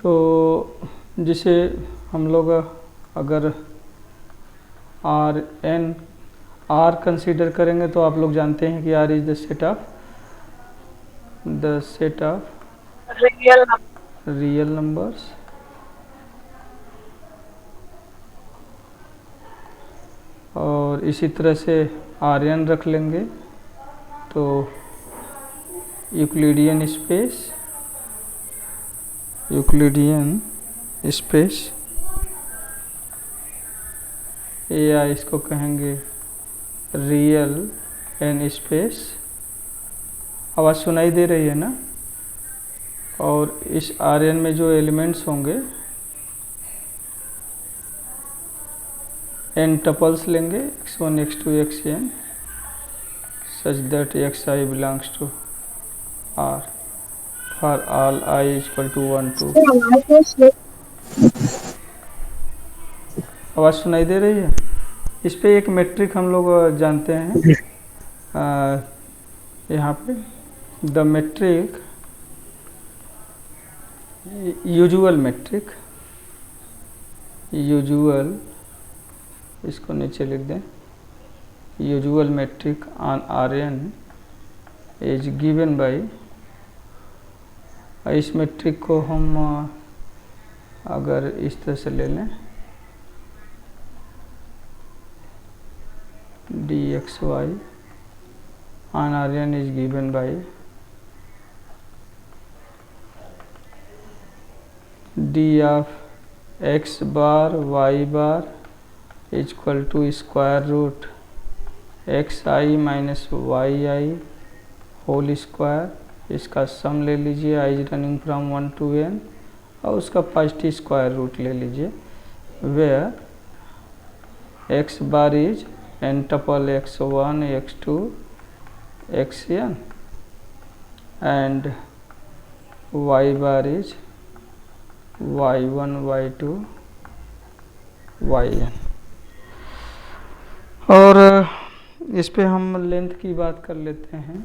तो जिसे हम लोग अगर आर कंसीडर करेंगे तो आप लोग जानते हैं कि R is the set of real numbers और इसी तरह से आर एन रख लेंगे तो यूक्लिडियन स्पेस या इसको कहेंगे रियल एन स्पेस। आवाज़ सुनाई दे रही है ना? और इस आर एन में जो एलिमेंट्स होंगे एन टपल्स लेंगे x1 x2 xn such that xi belongs to R for all I equal to 1 2। आवाज़ सुनाई दे रही है? इस पे एक मेट्रिक हम लोग जानते हैं यहाँ पे द मेट्रिक यूजुअल इसको नीचे लिख दें। Usual metric on R N is given by, इस मेट्रिक को हम अगर इस तरह से ले लें dxy on Rn is given by d of x bar y bar is equal to square root xi minus yi whole square. इसका सम ले लीजिए, i is running from 1 to n और उसका फर्स्ट स्क्वायर रूट ले लीजिए where x bar is n tuple x1 x2 xn and y bar is y1 y2 yn। और इस पे हम लेंथ की बात कर लेते हैं,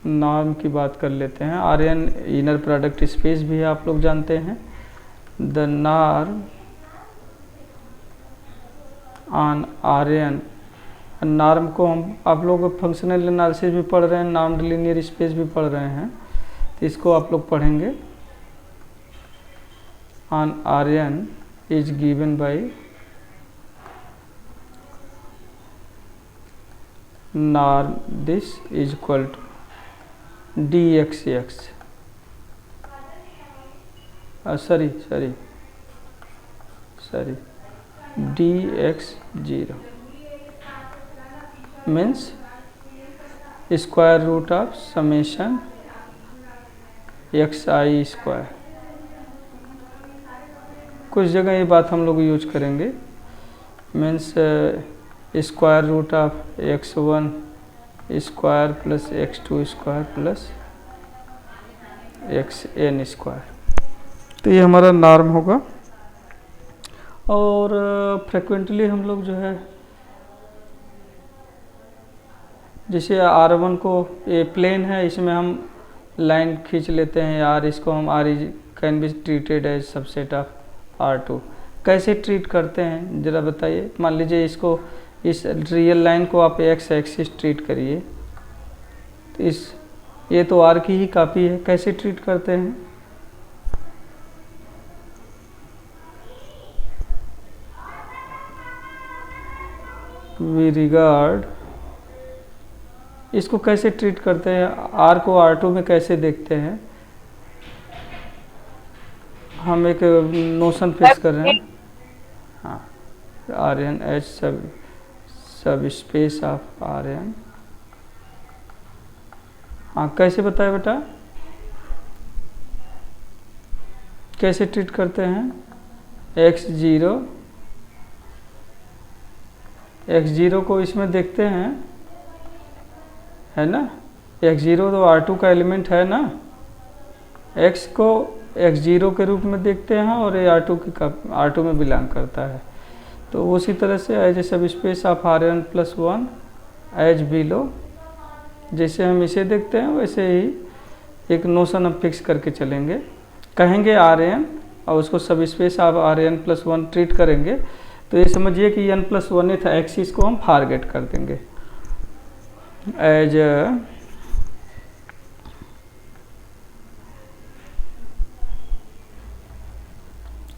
नॉर्म की बात कर लेते हैं। R N inner product space भी है, आप लोग जानते हैं। The norm on R N, norm को हम आप लोग फंक्शनल एनालिसिस भी पढ़ रहे हैं, नॉर्म्ड लीनियर स्पेस भी पढ़ रहे हैं, तो इसको आप लोग पढ़ेंगे। On R N is given by norm this is equal to D X X sorry dx0 means square root of summation xi square. कुछ जगह ये बात हम लोग यूज करेंगे, means square root of x1 square plus x2 square plus xn square. तो ये हमारा नॉर्म होगा। और फ्रिक्वेंटली हम लोग जो है जैसे R1 को ये प्लेन है, इसमें हम लाइन खींच लेते हैं R, इसको हम R is can be treated as subset of R2। कैसे ट्रीट करते हैं ज़रा बताइए। मान लीजिए इसको, इस रियल लाइन को आप x एक्सिस ट्रीट करिए, तो ये तो R की ही कॉपी है, कैसे ट्रीट करते हैं? वी रिगार्ड, इसको कैसे ट्रीट करते हैं? R को R2 में कैसे देखते हैं? हम एक नोशन फेस कर रहे हैं, हाँ, आर एन एच सब स्पेस ऑफ आर एन। हाँ, कैसे बताए बेटा, कैसे ट्रीट करते हैं? x0 को इसमें देखते हैं, है ना? x0 तो R2 का एलिमेंट है ना, x को x0 के रूप में देखते हैं और ये R2 में बिलोंग करता है। तो उसी तरह से as a subspace of Rn plus 1 as below, जैसे हम इसे देखते हैं वैसे ही एक नोशन हम फिक्स करके चलेंगे, कहेंगे आर एन और उसको सब स्पेस आप R N plus one treat करेंगे, तो ये समझिए कि एन प्लस वन था एक्सिस को हम फारगेट कर देंगे एज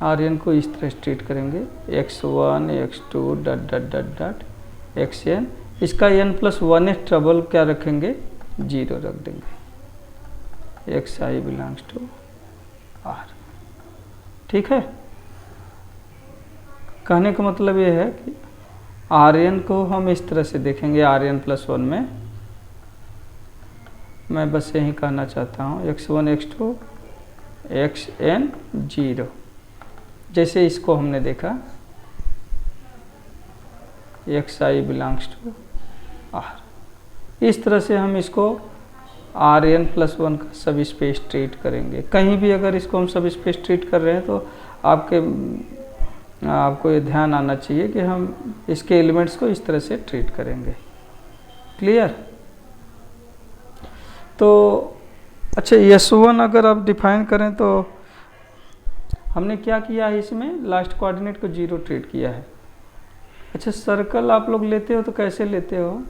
आर एन को इस तरह ट्रीट करेंगे x1 x2 dot dot dot dot X N, इसका एन प्लस वन ट्रबल क्या रखेंगे, 0 रख देंगे, X I belongs to R. ठीक है, कहने का मतलब ये है कि आर एन को हम इस तरह से देखेंगे आर एन प्लस वन में, मैं बस यही कहना चाहता हूँ x1 x2 एक्स एन 0, जैसे इसको हमने देखा X I belongs to R. इस तरह से हम इसको आर एन प्लस वन का सब स्पेस ट्रीट करेंगे। कहीं भी अगर इसको हम सब स्पेस ट्रीट कर रहे हैं तो आपको ये ध्यान आना चाहिए कि हम इसके एलिमेंट्स को इस तरह से ट्रीट करेंगे। क्लियर? तो अच्छा, S1 अगर आप डिफाइन करें तो हमने क्या किया है, इसमें लास्ट कोऑर्डिनेट को 0 ट्रीट किया है। अच्छा, सर्कल आप लोग लेते हो तो कैसे लेते हो,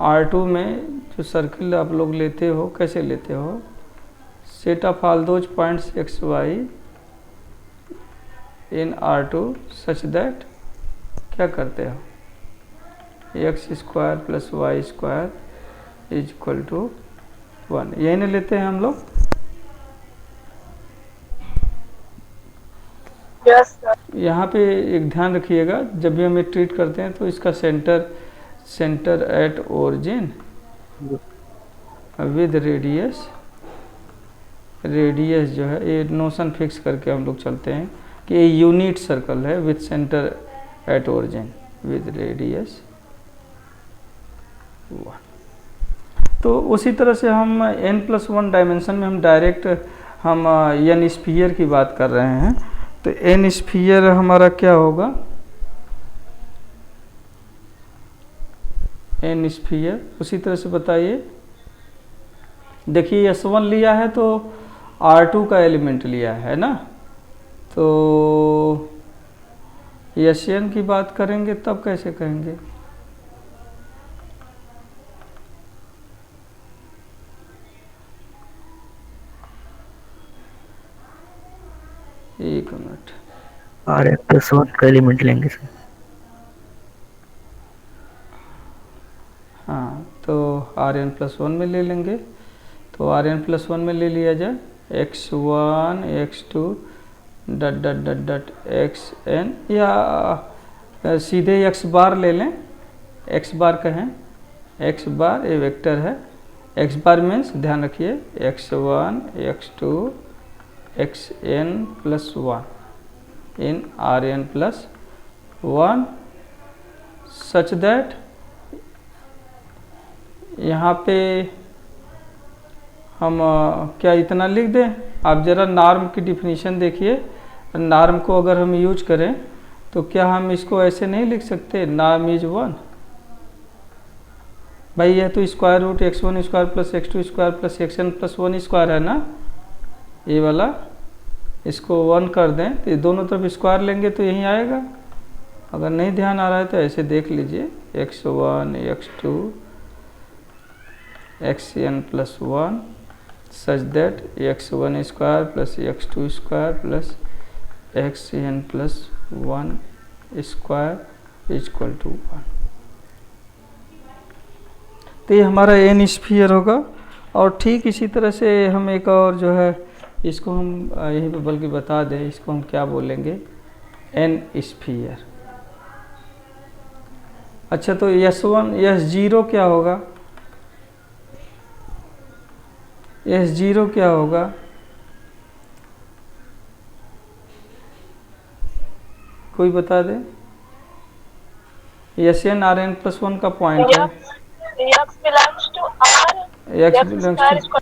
R2 में जो सर्कल आप लोग लेते हो कैसे लेते हो, set of all those points X Y in R2 such that क्या करते हो, X square plus Y square is equal to 1, यही नहीं लेते हैं हम लोग। Yes sir. यहाँ पे एक ध्यान रखिएगा, जब भी हम ये ट्रीट करते हैं तो इसका centre at origin with radius जो है, ये नोशन फिक्स करके हम लोग चलते हैं कि ये यूनिट सर्कल है with centre at origin with radius 1। तो उसी तरह से हम n+1 डायमेंशन में हम डायरेक्ट हम n स्फीयर की बात कर रहे हैं, तो n स्फीयर हमारा क्या होगा, n स्फीयर उसी तरह से बताइए। देखिए S1 लिया है तो R2 का एलिमेंट लिया है ना, तो Sn की बात करेंगे तब कैसे कहेंगे, एक मिनट, Rn+1 का एलिमेंट लेंगे सर। हाँ, तो Rn+1 में ले लेंगे, तो Rn+1 में ले लिया जाए x1 x2 dot dot dot डट xn, या सीधे x बार ले लें, x बार कहें, x बार ये वेक्टर है, x बार मीन्स ध्यान रखिए x1 x2 xn+1 in Rn+1 such that, यहाँ पे हम क्या इतना लिख दें, आप ज़रा नॉर्म की डिफिनीशन देखिए, नॉर्म को अगर हम यूज करें तो क्या हम इसको ऐसे नहीं लिख सकते, नॉर्म इज 1, भाई यह तो square root x1 square plus x2 square plus xn+1 square है ना, ये वाला, इसको 1 कर दें तो ये दोनों तरफ स्क्वायर लेंगे तो यही आएगा। अगर नहीं ध्यान आ रहा है तो ऐसे देख लीजिए x1 x2 xn+1 such that x1 square plus x2 square plus xn+1 square equal to 1। तो ये हमारा n स्फीयर होगा। और ठीक इसी तरह से हम एक और जो है इसको हम यहीं पे बल्कि बता दें, इसको हम क्या बोलेंगे, n स्फीयर। अच्छा, तो S1 S0 क्या होगा, S0 क्या होगा, कोई बता दे, Sn Rn+1 का पॉइंट है, x belongs to R, x belongs to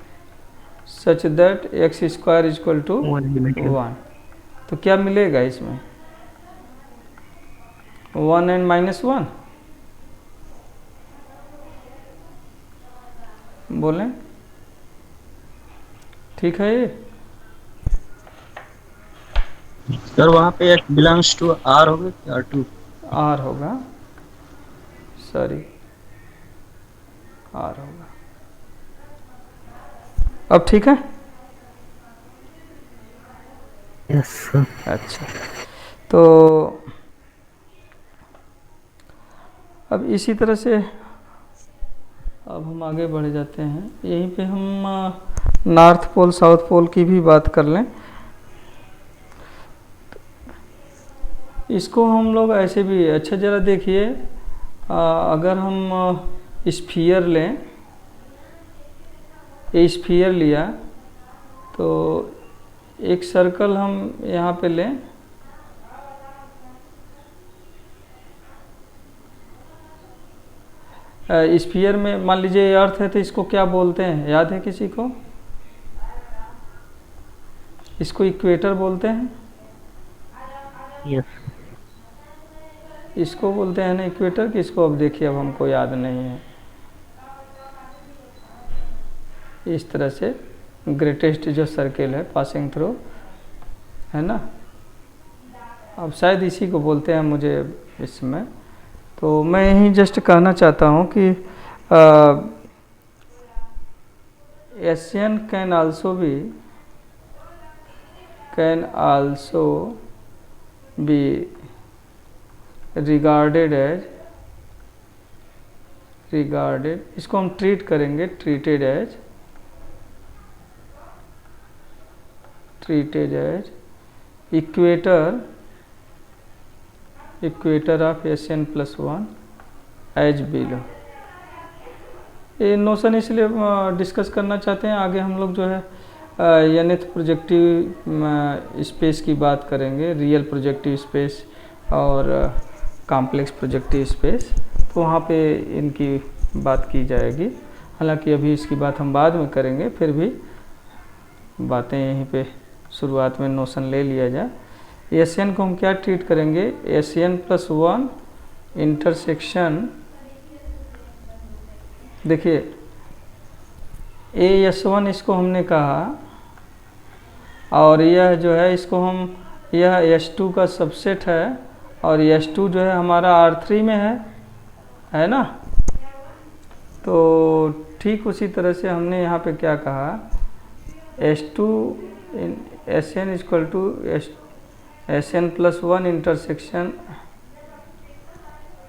such that X square equal to 1। तो क्या मिलेगा इसमें, 1 and -1, बोलें, ठीक है ये। सर वहाँ पे एक बिलोंग्स टू आर होगा कि आर टू? आर होगा, सॉरी आर होगा। अब ठीक है। Yes sir. अच्छा, तो अब इसी तरह से अब हम आगे बढ़ जाते हैं। यहीं पे हम नॉर्थ पोल साउथ पोल की भी बात कर लें। इसको हम लोग ऐसे भी, अच्छा ज़रा देखिए, अगर हम स्फीयर लें, ये स्फीयर लिया तो एक सर्कल हम यहाँ पे लें, स्फीयर में मान लीजिए अर्थ है तो इसको क्या बोलते हैं, याद है किसी को? इसको इक्वेटर बोलते हैं। यस। इसको बोलते हैं ना इक्वेटर, कि इसको अब देखिए, अब हमको याद नहीं है। इस तरह से ग्रेटेस्ट जो सर्किल है पासिंग थ्रू, है ना, अब शायद इसी को बोलते हैं मुझे इसमें। तो मैं यही जस्ट कहना चाहता हूँ कि S N can also be regarded, इसको हम ट्रीट करेंगे, treated as equator of SN+1 as below. ये नोशन इसलिए डिस्कस करना चाहते हैं, आगे हम लोग जो है nth प्रोजेक्टिव स्पेस की बात करेंगे, रियल प्रोजेक्टिव स्पेस और कॉम्प्लेक्स प्रोजेक्टिव स्पेस, तो वहाँ पे इनकी बात की जाएगी। हालांकि अभी इसकी बात हम बाद में करेंगे, फिर भी बातें यहीं पे शुरुआत में नोशन ले लिया जाए। एशियन को हम क्या ट्रीट करेंगे, SN+1 इंटरसेक्शन, देखिए AS1 इसको हमने कहा, और यह जो है इसको हम, यह S2 का सबसेट है, और S2 जो है हमारा R3 में है ना। तो ठीक उसी तरह से हमने यहाँ पे क्या कहा, S2 SN equal to SN+1 intersection.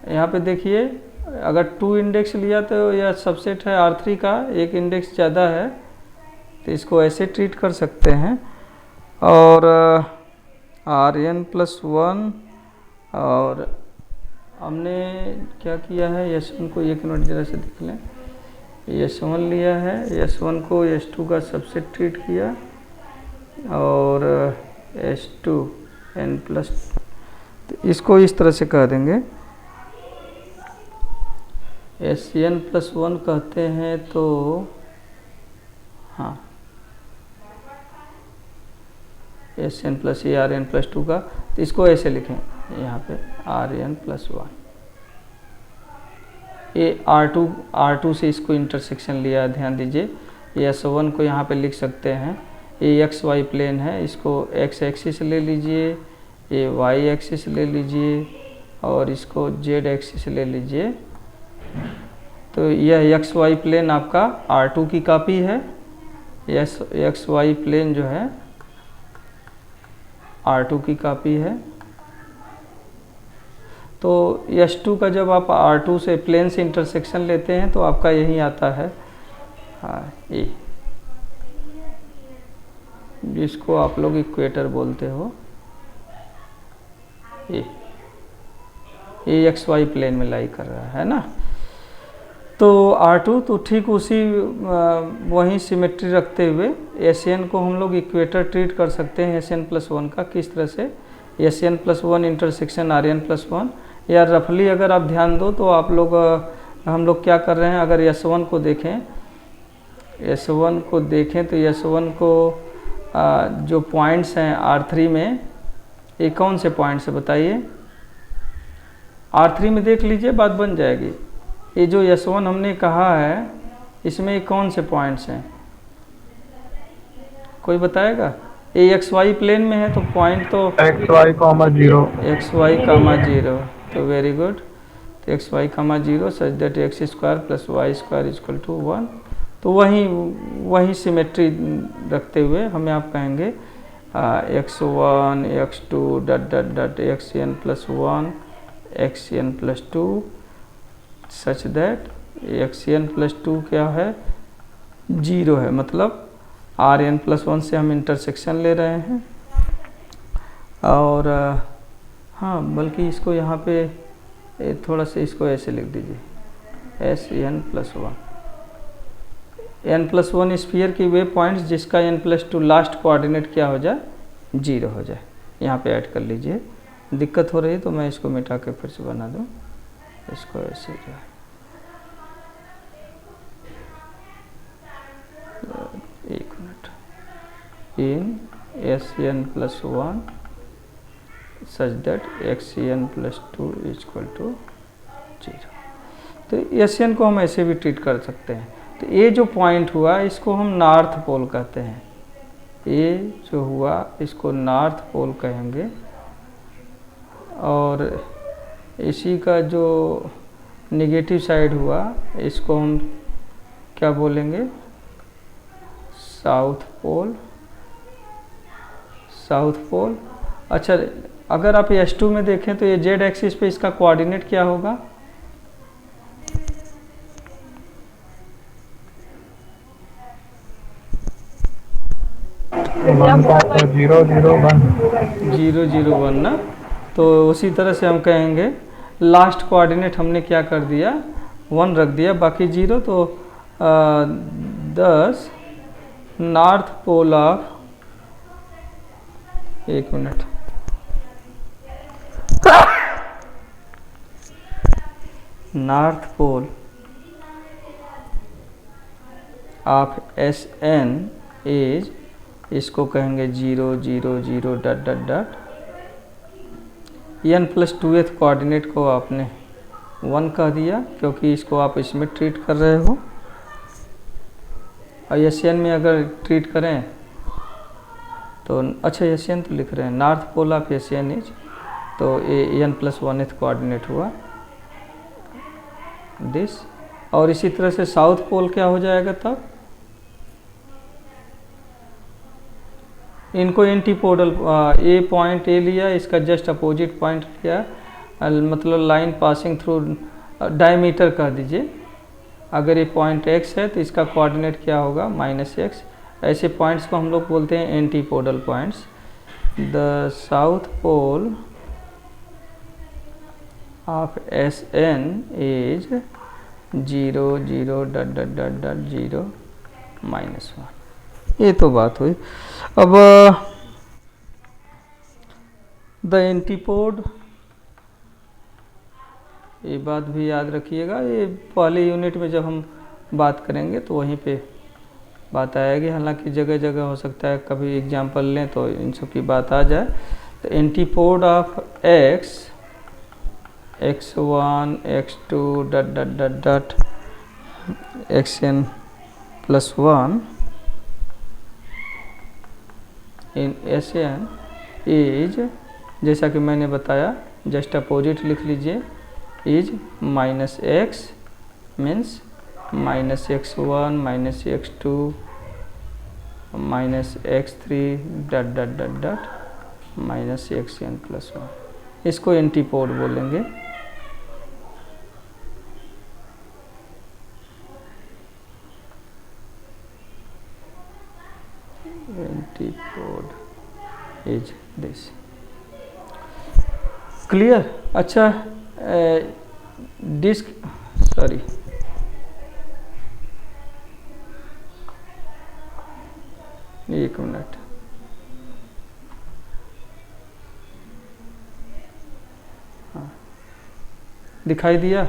यहाँ पे देखिए, अगर 2 इंडेक्स लिया तो यह सबसेट है R3 का, एक इंडेक्स ज़्यादा है तो इसको ऐसे ट्रीट कर सकते हैं। और RN+1, और हमने क्या किया है, S1 को एक मिनट जरा से देख लें, S1 लिया है, S1 को S2 का सबसेट ट्रीट किया, और S2n+, तो इसको इस तरह से कह देंगे, SN+1 कहते हैं तो हाँ, SN+1 RN+2 का, तो इसको ऐसे लिखें यहाँ पे RN+1। ये R2 से इसको इंटरसेक्शन लिया, ध्यान दीजिए। S1 को यहाँ पे लिख सकते हैं, ये XY प्लेन है, इसको X एक्सिस ले लीजिए, ये Y एक्सिस ले लीजिए, और इसको Z एक्सिस ले लीजिए। तो यह XY प्लेन आपका R2 की कॉपी है, XY प्लेन जो है R2 की कॉपी है। तो S2 का जब आप R2 से प्लेन से इंटरसेक्शन लेते हैं तो आपका यही आता है, हाँ, ये जिसको आप लोग इक्वेटर बोलते हो, ये XY प्लेन में लाई कर रहा है ना। तो R2 तो ठीक उसी वही सिमेट्री रखते हुए SN को हम लोग इक्वेटर ट्रीट कर सकते हैं SN+1 का। किस तरह से, SN+1 इंटरसेक्शन RN+1, या रफली अगर आप ध्यान दो तो आप लोग, हम लोग क्या कर रहे हैं, अगर S1 को देखें तो S1 को जो पॉइंट्स हैं R3 में, ये कौन से पॉइंट्स है बताइए, R3 में देख लीजिए, बात बन जाएगी। ये जो S1 हमने कहा है, इसमें ये कौन से पॉइंट्स हैं, कोई बताएगा? ये एक्स वाई प्लेन में है तो पॉइंट तो X Y comma zero. X Y comma zero, तो वेरी गुड। तो X Y comma zero such that X square plus Y square equal to 1। तो वही सिमेट्री रखते हुए हमें आप कहेंगे x1 x2 dot dot dot X N plus 1 X N plus 2 such that X N plus 2 क्या है, 0 है, मतलब आर एन प्लस 1 से हम इंटरसेक्शन ले रहे हैं। और हाँ, बल्कि इसको यहाँ पे थोड़ा सा इसको ऐसे लिख दीजिए S N plus 1, N plus 1 sphere की वे पॉइंट्स जिसका एन प्लस 2 लास्ट कोऑर्डिनेट क्या हो जाए, 0 हो जाए। यहाँ पे ऐड कर लीजिए। दिक्कत हो रही है तो मैं इसको मिटा के फिर से बना दूँ, इसको ऐसे जो है एक minute, in S N plus 1 such that X N plus 2 equal to 0। तो एस एन को हम ऐसे भी ट्रीट कर सकते हैं। तो ये जो पॉइंट हुआ इसको हम नॉर्थ पोल कहते हैं, ये जो हुआ इसको नॉर्थ पोल कहेंगे। और इसी का जो निगेटिव साइड हुआ इसको हम क्या बोलेंगे, साउथ पोल, साउथ पोल। अच्छा, अगर आप S2 में देखें तो ये जेड एक्सिस पे इसका कोऑर्डिनेट क्या होगा, जीरो जीरो वन, 0 0 1 ना। तो उसी तरह से हम कहेंगे लास्ट कोऑर्डिनेट हमने क्या कर दिया, 1 रख दिया, बाकी 0। तो 10 नॉर्थ पोल ऑफ, एक minute, north pole of S N is, इसको कहेंगे 0 0 0 dot dot dot, N plus 2th coordinate को आपने 1 कह दिया क्योंकि इसको आप इसमें ट्रीट कर रहे हो। और एस एन में अगर ट्रीट करें तो अच्छा, एस एन तो लिख रहे हैं, north pole of S N is, तो ये एन प्लस 1th कोऑर्डिनेट हुआ दिस। और इसी तरह से साउथ पोल क्या हो जाएगा तब, इनको एंटीपोडल, ए पॉइंट ए लिया, इसका जस्ट अपोजिट पॉइंट लिया, मतलब लाइन पासिंग थ्रू डायमीटर कह दीजिए। अगर ये पॉइंट x है तो इसका कोऑर्डिनेट क्या होगा, -x। ऐसे पॉइंट्स को हम लोग बोलते हैं antipodal points. The south pole of S N is 0 0 dot dot dot dot 0 -1। ये तो बात हुई। अब द एंटीपोड, ये बात भी याद रखिएगा, ये पहले यूनिट में जब हम बात करेंगे तो वहीं पे बात आएगी। हालांकि जगह जगह हो सकता है कभी एग्जाम्पल लें तो इन सब की बात आ जाए। तो antipode of x, x1 x2 dot dot dot dot xn plus 1 in Sn is, जैसा कि मैंने बताया जस्ट अपोजिट लिख लीजिए, is -x means -x1 -x2 -x3 dot dot dot dot -xn plus 1। इसको एंटीपोड बोलेंगे। Antipode is this, clear. अच्छा, disc, sorry, एक मिनट, हाँ, दिखाई दिया?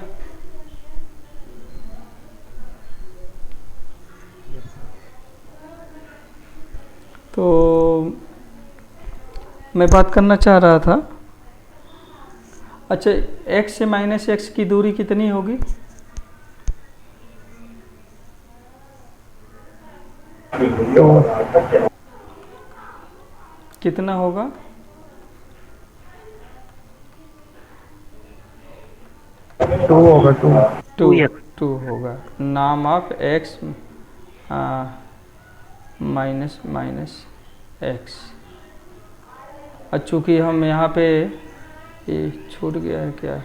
तो मैं बात करना चाह रहा था, अच्छा, x से -x की दूरी कितनी होगी? 2 कितना होगा? 2 होगा 2 टू 2x 2 होगा। नाम of x minus minus x. और चूँकि हम यहाँ पे ये छूट गया है क्या,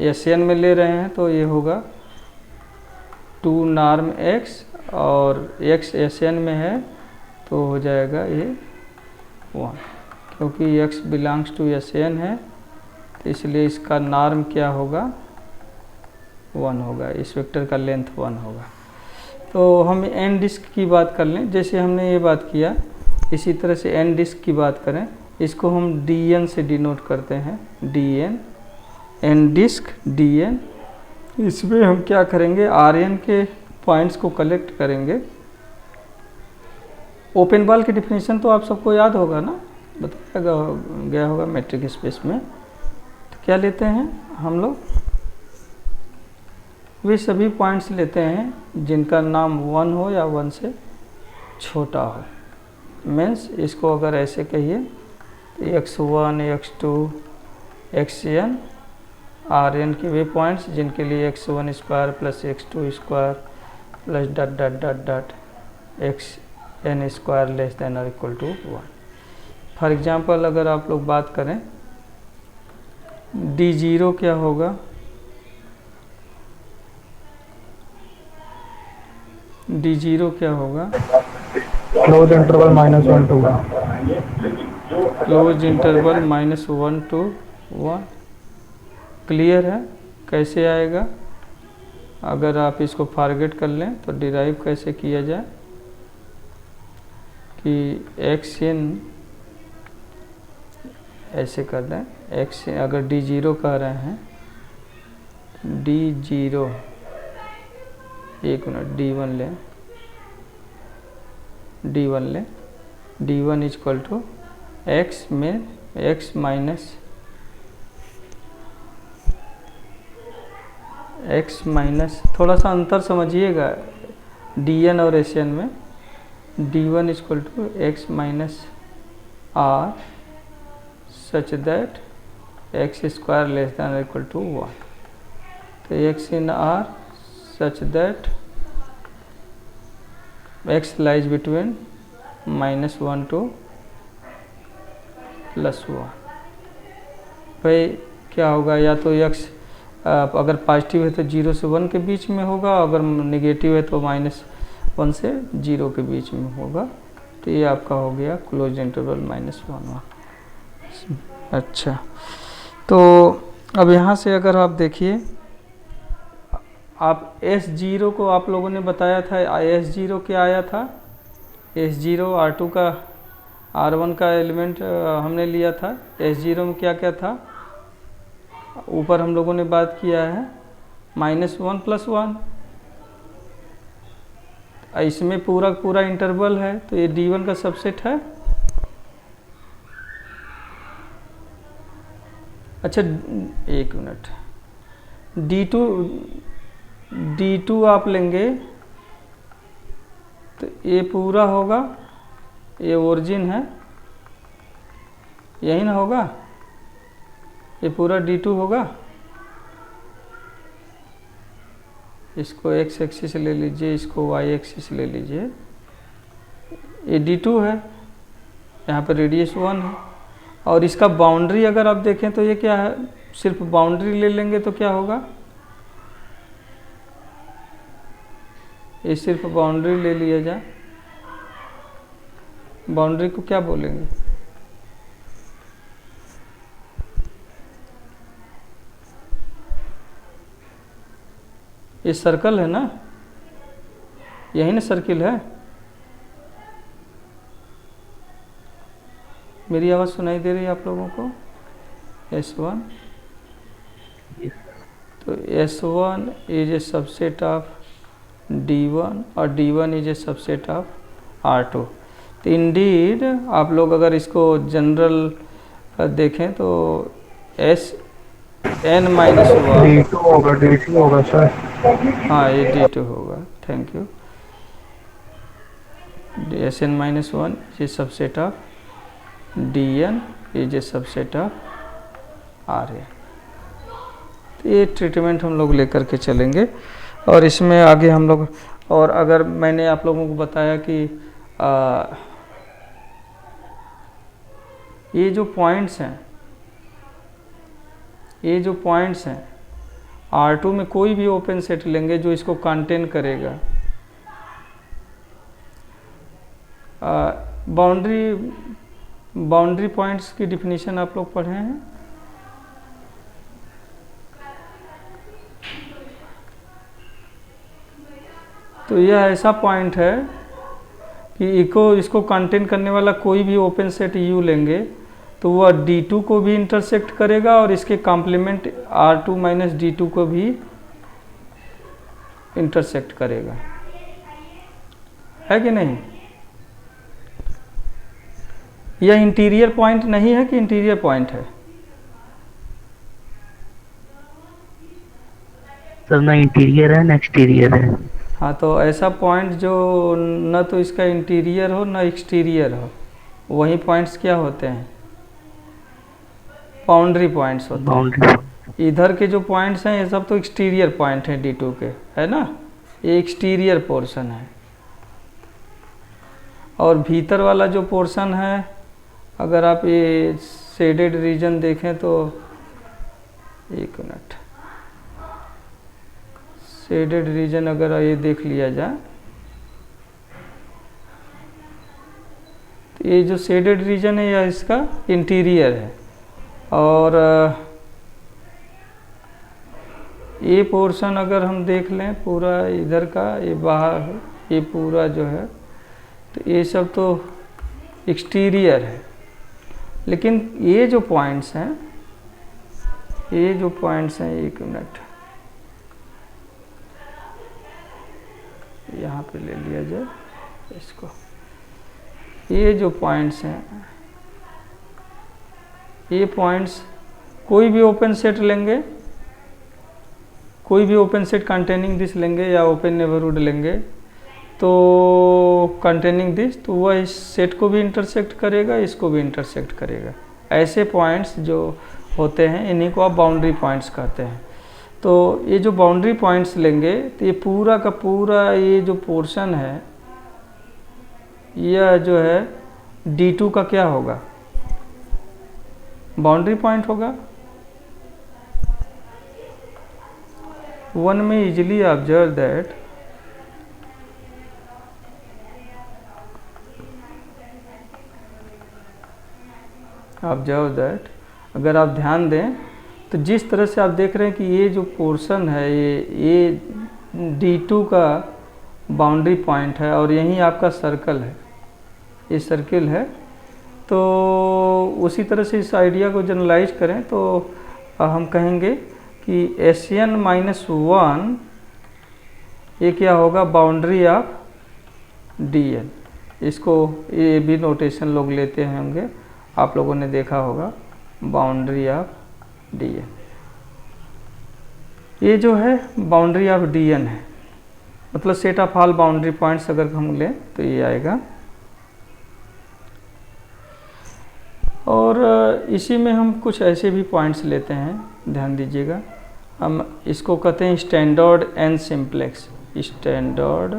एशियन में ले रहे हैं तो ये होगा 2 नॉर्म x और x एशियन में है तो हो जाएगा ये 1, क्योंकि x बिलोंग्स टू एशियन है तो इसलिए इसका नॉर्म क्या होगा 1 होगा, इस वेक्टर का लेंथ 1 होगा। तो हम एन डिस्क की बात कर लें, जैसे हमने ये बात किया इसी तरह से एन डिस्क की बात करें, इसको हम dn से डिनोट करते हैं, dn एन डिस्क dn। इसमें हम क्या करेंगे, rn के पॉइंट्स को कलेक्ट करेंगे। ओपन बॉल की डिफिनीशन तो आप सबको याद होगा ना, बताया गया होगा मेट्रिक स्पेस में। तो क्या लेते हैं हम लोग, वे सभी पॉइंट्स लेते हैं जिनका नाम 1 हो या 1 से छोटा हो। मीन्स इसको अगर ऐसे कहिए तो x1 x2 xn rn के वे पॉइंट्स जिनके लिए x1 square plus x2 square plus dot dot dot dot xn square less than और इक्वल टू 1। फॉर एग्जांपल अगर आप लोग बात करें d0 क्या होगा, d0 क्या होगा, close interval -1 to 1 close interval -1 to 1। Clear है कैसे आएगा? अगर आप इसको फॉरगेट कर लें तो डिराइव कैसे किया जाए कि एक्स इन ऐसे कर दें, एक्स अगर d0 कह रहे हैं, d0 एक मिनट d1 लें, d1 लें, d1 इक्वल टू x में x माइनस थोड़ा सा अंतर समझिएगा dn और एशियन में, d1 equal to x minus r such that x square less than equal to 1। तो x in r such that x lies between -1 to +1। भाई क्या होगा, या तो x अगर पॉजिटिव है तो 0 से 1 के बीच में होगा, अगर नेगेटिव है तो -1 से 0 के बीच में होगा। तो ये आपका हो गया क्लोज इंटरवल -1। अच्छा, तो अब यहाँ से अगर आप देखिए, आप S0 को आप लोगों ने बताया था, S0 क्या आया था, S0 R2 का R1 का एलिमेंट हमने लिया था। S0 में क्या क्या था, ऊपर हम लोगों ने बात किया है -1 + 1। इसमें पूरा इंटरवल है तो ये D1 का सबसेट है। अच्छा एक मिनट, D2 आप लेंगे तो ये पूरा होगा, ये ओरिजिन है, यही ना होगा, ये पूरा D2 होगा। इसको x एक्सिस ले लीजिए, इसको y एक्सिस ले लीजिए, ये D2 है, यहाँ पर रेडियस 1 है। और इसका बाउंड्री अगर आप देखें तो ये क्या है, सिर्फ बाउंड्री ले लेंगे तो क्या होगा, ये सिर्फ बाउंड्री ले लिया जाए। बाउंड्री को क्या बोलेंगे, ये सर्कल है ना, यही ना सर्किल है। मेरी आवाज़ सुनाई दे रही है आप लोगों को? S1, तो S1 is a subset of D1 और D1 is a subset of R2। तो इंडीड आप लोग अगर इसको जनरल देखें तो Sn -1 D2 होगा सर। हाँ ये D2 होगा, thank you. Sn minus 1 is a subset of Dn is a subset of Rn। तो ये ट्रीटमेंट हम लोग लेकर के चलेंगे और इसमें आगे हम लोग, और अगर मैंने आप लोगों को बताया कि ये जो पॉइंट्स हैं R2 में कोई भी ओपन सेट लेंगे जो इसको कंटेन करेगा, बाउंड्री पॉइंट्स की डिफिनीशन आप लोग पढ़े हैं। तो यह ऐसा पॉइंट है कि इसको कंटेन करने वाला कोई भी ओपन सेट U लेंगे तो वह D2 को भी इंटरसेक्ट करेगा और इसके कॉम्प्लीमेंट R2 माइनस D2 को भी इंटरसेक्ट करेगा, है कि नहीं? यह इंटीरियर पॉइंट नहीं है कि इंटीरियर पॉइंट है? सर ना इंटीरियर है ना एक्सटीरियर है। हाँ, तो ऐसा पॉइंट जो न तो इसका इंटीरियर हो न एक्सटीरियर हो, वही पॉइंट्स क्या होते हैं? बाउंड्री पॉइंट्स होते हैं। इधर के जो पॉइंट्स हैं ये सब तो एक्सटीरियर पॉइंट हैं D2 के, है ना? ये एक्सटीरियर पोर्शन है। और भीतर वाला जो पोर्शन है, अगर आप ये शेडेड रीजन देखें तो, एक मिनट, शेडेड रीजन अगर ये देख लिया जाए तो ये जो शेडेड रीजन है यह इसका इंटीरियर है, और ये पोर्शन अगर हम देख लें पूरा इधर का, ये बाहर, ये पूरा जो है, तो ये सब तो एक्सटीरियर है। लेकिन ये जो पॉइंट्स हैं, एक मिनट यहाँ पे ले लिया जाए इसको, ये जो पॉइंट्स हैं, ये पॉइंट्स कोई भी ओपन सेट लेंगे, कोई भी ओपन सेट कंटेनिंग दिस लेंगे या ओपन नेबरहुड लेंगे तो कंटेनिंग दिस, तो वह इस सेट को भी इंटरसेक्ट करेगा, इसको भी इंटरसेक्ट करेगा। ऐसे पॉइंट्स जो होते हैं इन्हीं को आप बाउंड्री पॉइंट्स कहते हैं। तो ये जो बाउंड्री पॉइंट्स लेंगे तो ये पूरा का पूरा ये जो पोर्शन है, यह जो है D2 का क्या होगा? बाउंड्री पॉइंट होगा। one may easily observe that अगर आप ध्यान दें तो जिस तरह से आप देख रहे हैं कि ये जो पोर्शन है ये D2 का बाउंड्री पॉइंट है और यहीं आपका सर्कल है, ये सर्किल है। तो उसी तरह से इस आइडिया को जनरलाइज करें तो हम कहेंगे कि Sn माइनस 1 ये क्या होगा? Boundary of Dn। इसको ये भी नोटेशन लोग लेते हैं होंगे, आप लोगों ने देखा होगा, बाउंड्री ऑफ Dn। ये जो है बाउंड्री ऑफ Dn है, मतलब set of all boundary points अगर हम लें तो ये आएगा। और इसी में हम कुछ ऐसे भी पॉइंट्स लेते हैं, ध्यान दीजिएगा। हम इसको कहते हैं standard n simplex, standard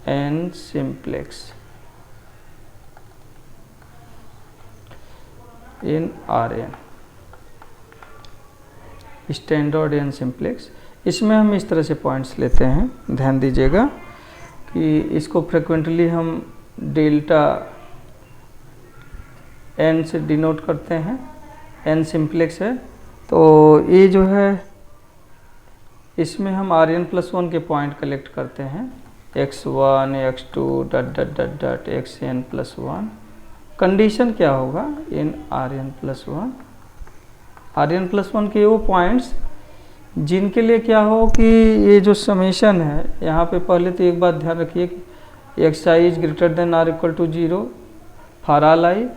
n simplex in Rn, standard n simplex. इसमें हम इस तरह से पॉइंट्स लेते हैं, ध्यान दीजिएगा कि इसको फ्रिक्वेंटली हम डेल्टा एन से डिनोट करते हैं, एन सिंप्लेक्स है। तो ये जो है इसमें हम Rn+1 के पॉइंट कलेक्ट करते हैं, x1 x2 dot dot dot डट xn+1। कंडीशन क्या होगा इन Rn+1? Rn+1 के वो पॉइंट्स जिनके लिए क्या हो कि ये जो समेशन है यहाँ पे, पहले तो एक बात ध्यान रखिए कि xi is greater than or equal to 0 for all i,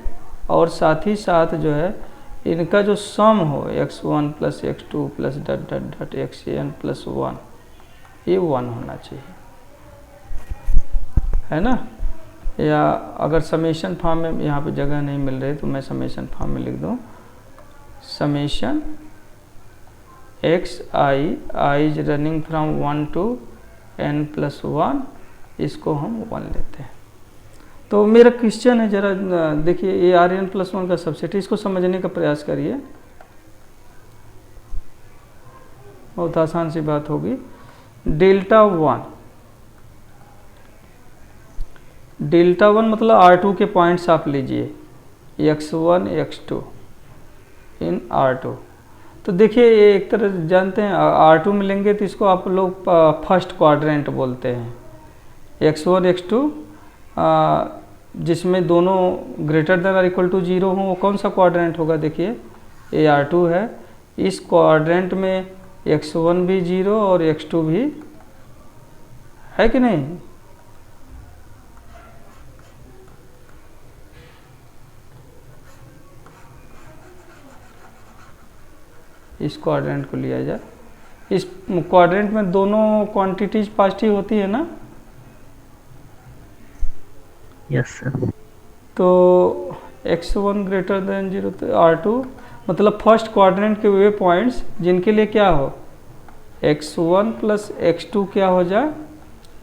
और साथ ही साथ जो है इनका जो सम हो x1 plus x2 plus dot dot डट xn+1, ये 1 होना चाहिए। है ना। या अगर समेशन फॉर्म में यहाँ पे जगह नहीं मिल रही तो मैं समेशन फॉर्म में लिख दूँ, summation x I is running from 1 to n+1, इसको हम 1 लेते हैं। तो मेरा क्वेश्चन है, जरा देखिए, ये Rn+1 का सबसेट, इसको समझने का प्रयास करिए, बहुत आसान सी बात होगी। डेल्टा वन मतलब R2 के पॉइंट्स आप लीजिए, x1 x2 इन R2। तो देखिए ये एक तरह जानते हैं R2 में लेंगे तो इसको आप लोग फर्स्ट क्वाड्रेंट बोलते हैं। x1 x2 जिसमें दोनों ग्रेटर देन और इक्वल टू 0 हो, वो कौन सा क्वाड्रेंट होगा? देखिए ये R2 है, इस क्वाड्रेंट में x1 भी 0 और x2 भी है कि नहीं? इस क्वाड्रेंट को लिया जाए, इस क्वाड्रेंट में दोनों क्वांटिटीज पॉजिटिव होती है ना? Yes sir. तो x1 ग्रेटर देन 0 तो R2 मतलब फर्स्ट क्वाड्रेंट के वे पॉइंट्स जिनके लिए क्या हो, x1 प्लस x2 क्या हो जाए,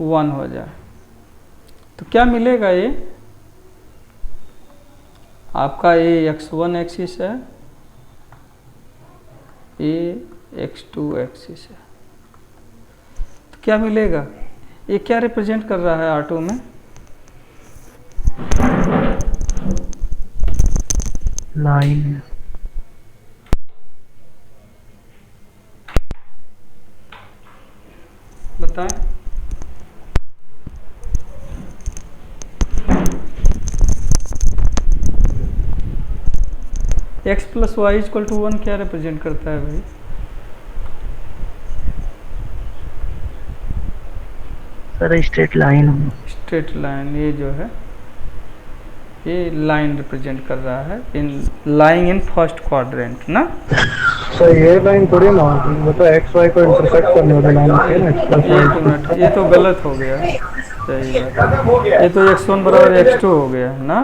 1 हो जाए। तो क्या मिलेगा? ये आपका ये x1 एक्सिस है, ये x2 एक्सिस है। तो क्या मिलेगा? ये क्या रिप्रेजेंट कर रहा है R2 में? लाइन। बताएं। x plus Y equal to 1 क्या रिप्रेजेंट करता है भाई? Sir straight line. Straight line, ये जो है ये लाइन रिप्रेजेंट कर रहा है in lying in first quadrant ना। सर ये लाइन थोड़ी ना, मतलब एक्स वाई को इंटरसेक्ट करने वाली लाइन है ना, एक मिनट, ये तो गलत हो गया, सही बात, ये तो x1 बराबर x2 हो गया ना।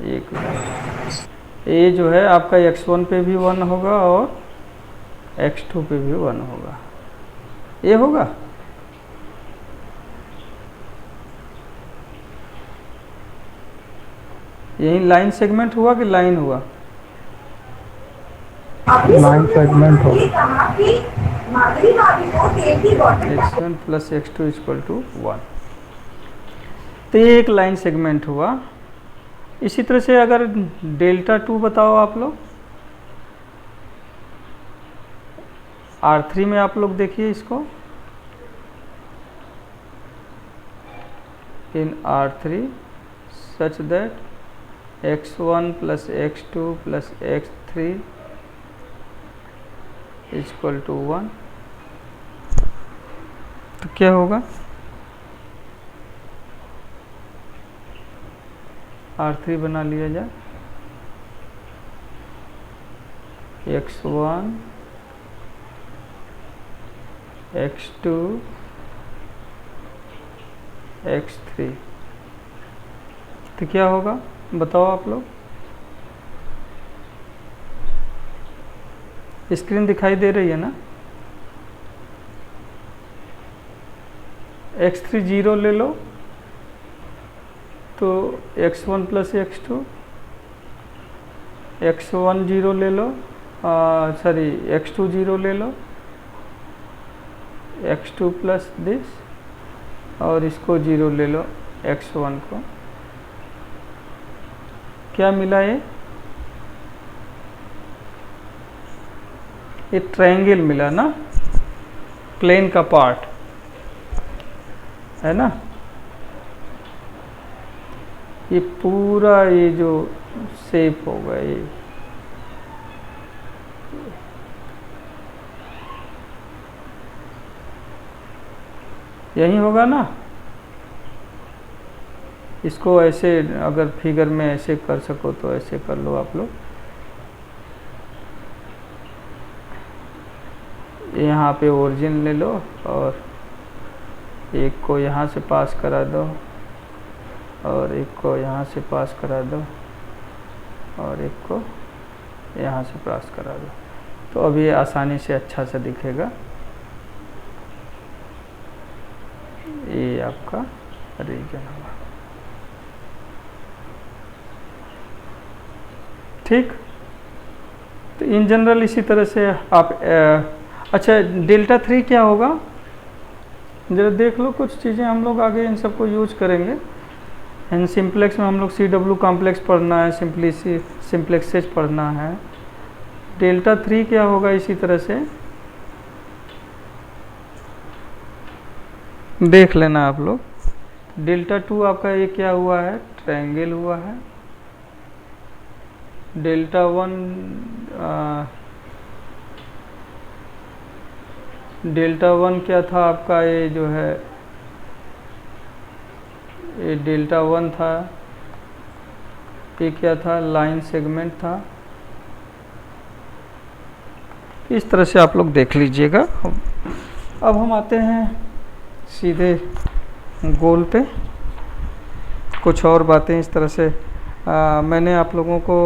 एक मिनट, ये जो है आपका x1 पे भी 1 होगा और x2 पे भी 1 होगा, ये होगा। यही लाइन सेगमेंट हुआ कि लाइन हुआ? लाइन सेगमेंट हो। x1 plus x2 equal to 1, तो ये एक लाइन सेगमेंट हुआ। इसी तरह से अगर डेल्टा 2 बताओ आप लोग, R3 में आप लोग देखिए इसको, in R3 such that x1 plus x2 plus x3 equal to 1, तो क्या होगा? R3 बना लिया जाए, x1 x2 x3, तो क्या होगा बताओ आप लोग? स्क्रीन दिखाई दे रही है ना? x3 0 ले लो तो x1 प्लस x2, x1 0 ले लो, सॉरी x2 0 ले लो, x2 प्लस दिस, और इसको 0 ले लो x1 को, क्या मिला? ये ट्रायंगल मिला ना, प्लेन का पार्ट है ना। ये पूरा ये जो शेप होगा ये यही होगा ना। इसको ऐसे अगर फिगर में ऐसे कर सको तो ऐसे कर लो आप लोग। यहाँ पे ओरिजिन ले लो और एक को यहाँ से पास करा दो और एक को यहाँ से पास करा दो और एक को यहाँ से पास करा दो। तो अब ये आसानी से अच्छा से दिखेगा। ये आपका रीजन होगा। ठीक, तो इन जनरल इसी तरह से आप अच्छा डेल्टा 3 क्या होगा जरा देख लो। कुछ चीज़ें हम लोग आगे इन सबको यूज करेंगे। एंड सिंप्लेक्स में हम लोग CW कॉम्प्लेक्स पढ़ना है, सिंप्लेक्सेज पढ़ना है। डेल्टा 3 क्या होगा इसी तरह से देख लेना आप लोग। डेल्टा 2 आपका ये क्या हुआ है, ट्रायंगल हुआ है। डेल्टा 1 क्या था आपका, ये जो है ये डेल्टा 1 था। ये क्या था, लाइन सेगमेंट था। इस तरह से आप लोग देख लीजिएगा। अब हम आते हैं सीधे गोल पे। कुछ और बातें इस तरह से मैंने आप लोगों को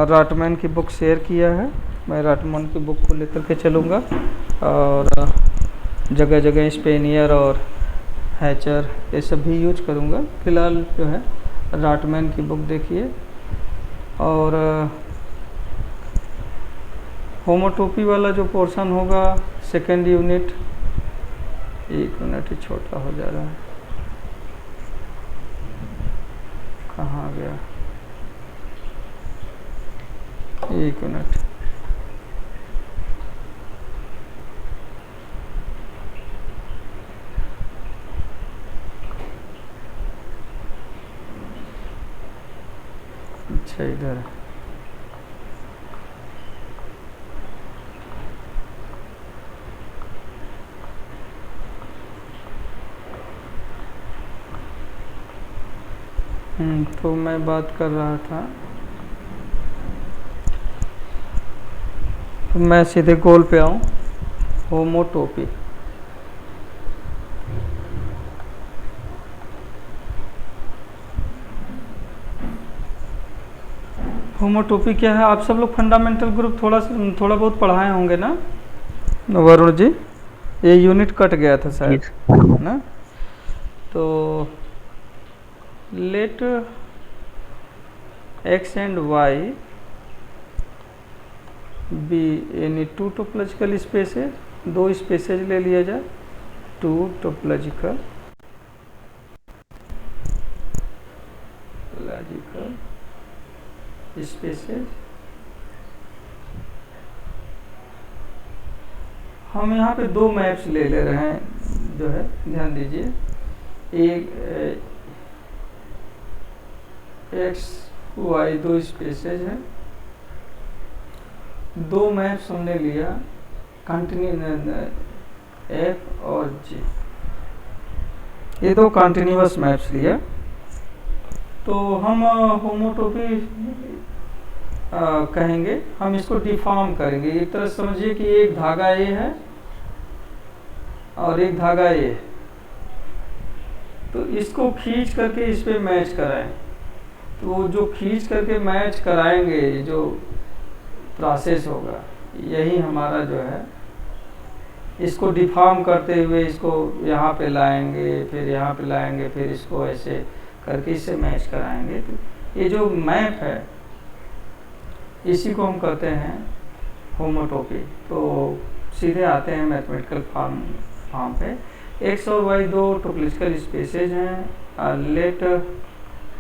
राटमैन की बुक शेयर किया है। मैं राटमैन की बुक को लेकर के चलूँगा और जगह जगह स्पेनियर और हैचर ये सब भी यूज करूँगा। फ़िलहाल जो है राटमैन की बुक देखिए। और होमोटोपी वाला जो पोर्शन होगा सेकेंड यूनिट, 1 मिनट ही छोटा हो जा रहा है, कहाँ गया, 1 मिनट। अच्छा इधर है। तो मैं बात कर रहा था, तो मैं सीधे गोल पे आऊँ। होमोटोपी, होमोटोपी क्या है, आप सब लोग फंडामेंटल ग्रुप थोड़ा बहुत पढ़ाए होंगे ना वरुण जी। ये यूनिट कट गया था शायद ना। तो let x and y be any 2 topological spaces, 2 spaces ले लिया जाए, 2 टोपोलॉजिकल स्पेसेज। हम यहाँ पे 2 मैप्स ले रहे हैं जो है, ध्यान दीजिए। एक x y 2 स्पेसेज है, 2 मैप्स हमने लिया F और G, ये 2 कंटिन्यूअस मैप्स लिया। तो हम होमोटोपी कहेंगे, हम इसको डिफॉर्म करेंगे। एक तरह समझिए कि एक धागा A है और एक धागा A है, तो इसको खींच करके इस पे मैच कराएं। तो जो खींच करके मैच कराएंगे, जो प्रोसेस होगा, यही हमारा जो है, इसको डिफॉर्म करते हुए इसको यहाँ पे लाएंगे, फिर यहाँ पे लाएंगे, फिर इसको ऐसे करके इससे मैच कराएंगे। तो ये जो मैप है इसी को हम कहते हैं होमोटोपी। तो सीधे आते हैं मैथमेटिकल फॉर्म पे। x और y 2 टोपोलॉजिकल स्पेसेज हैं। लेट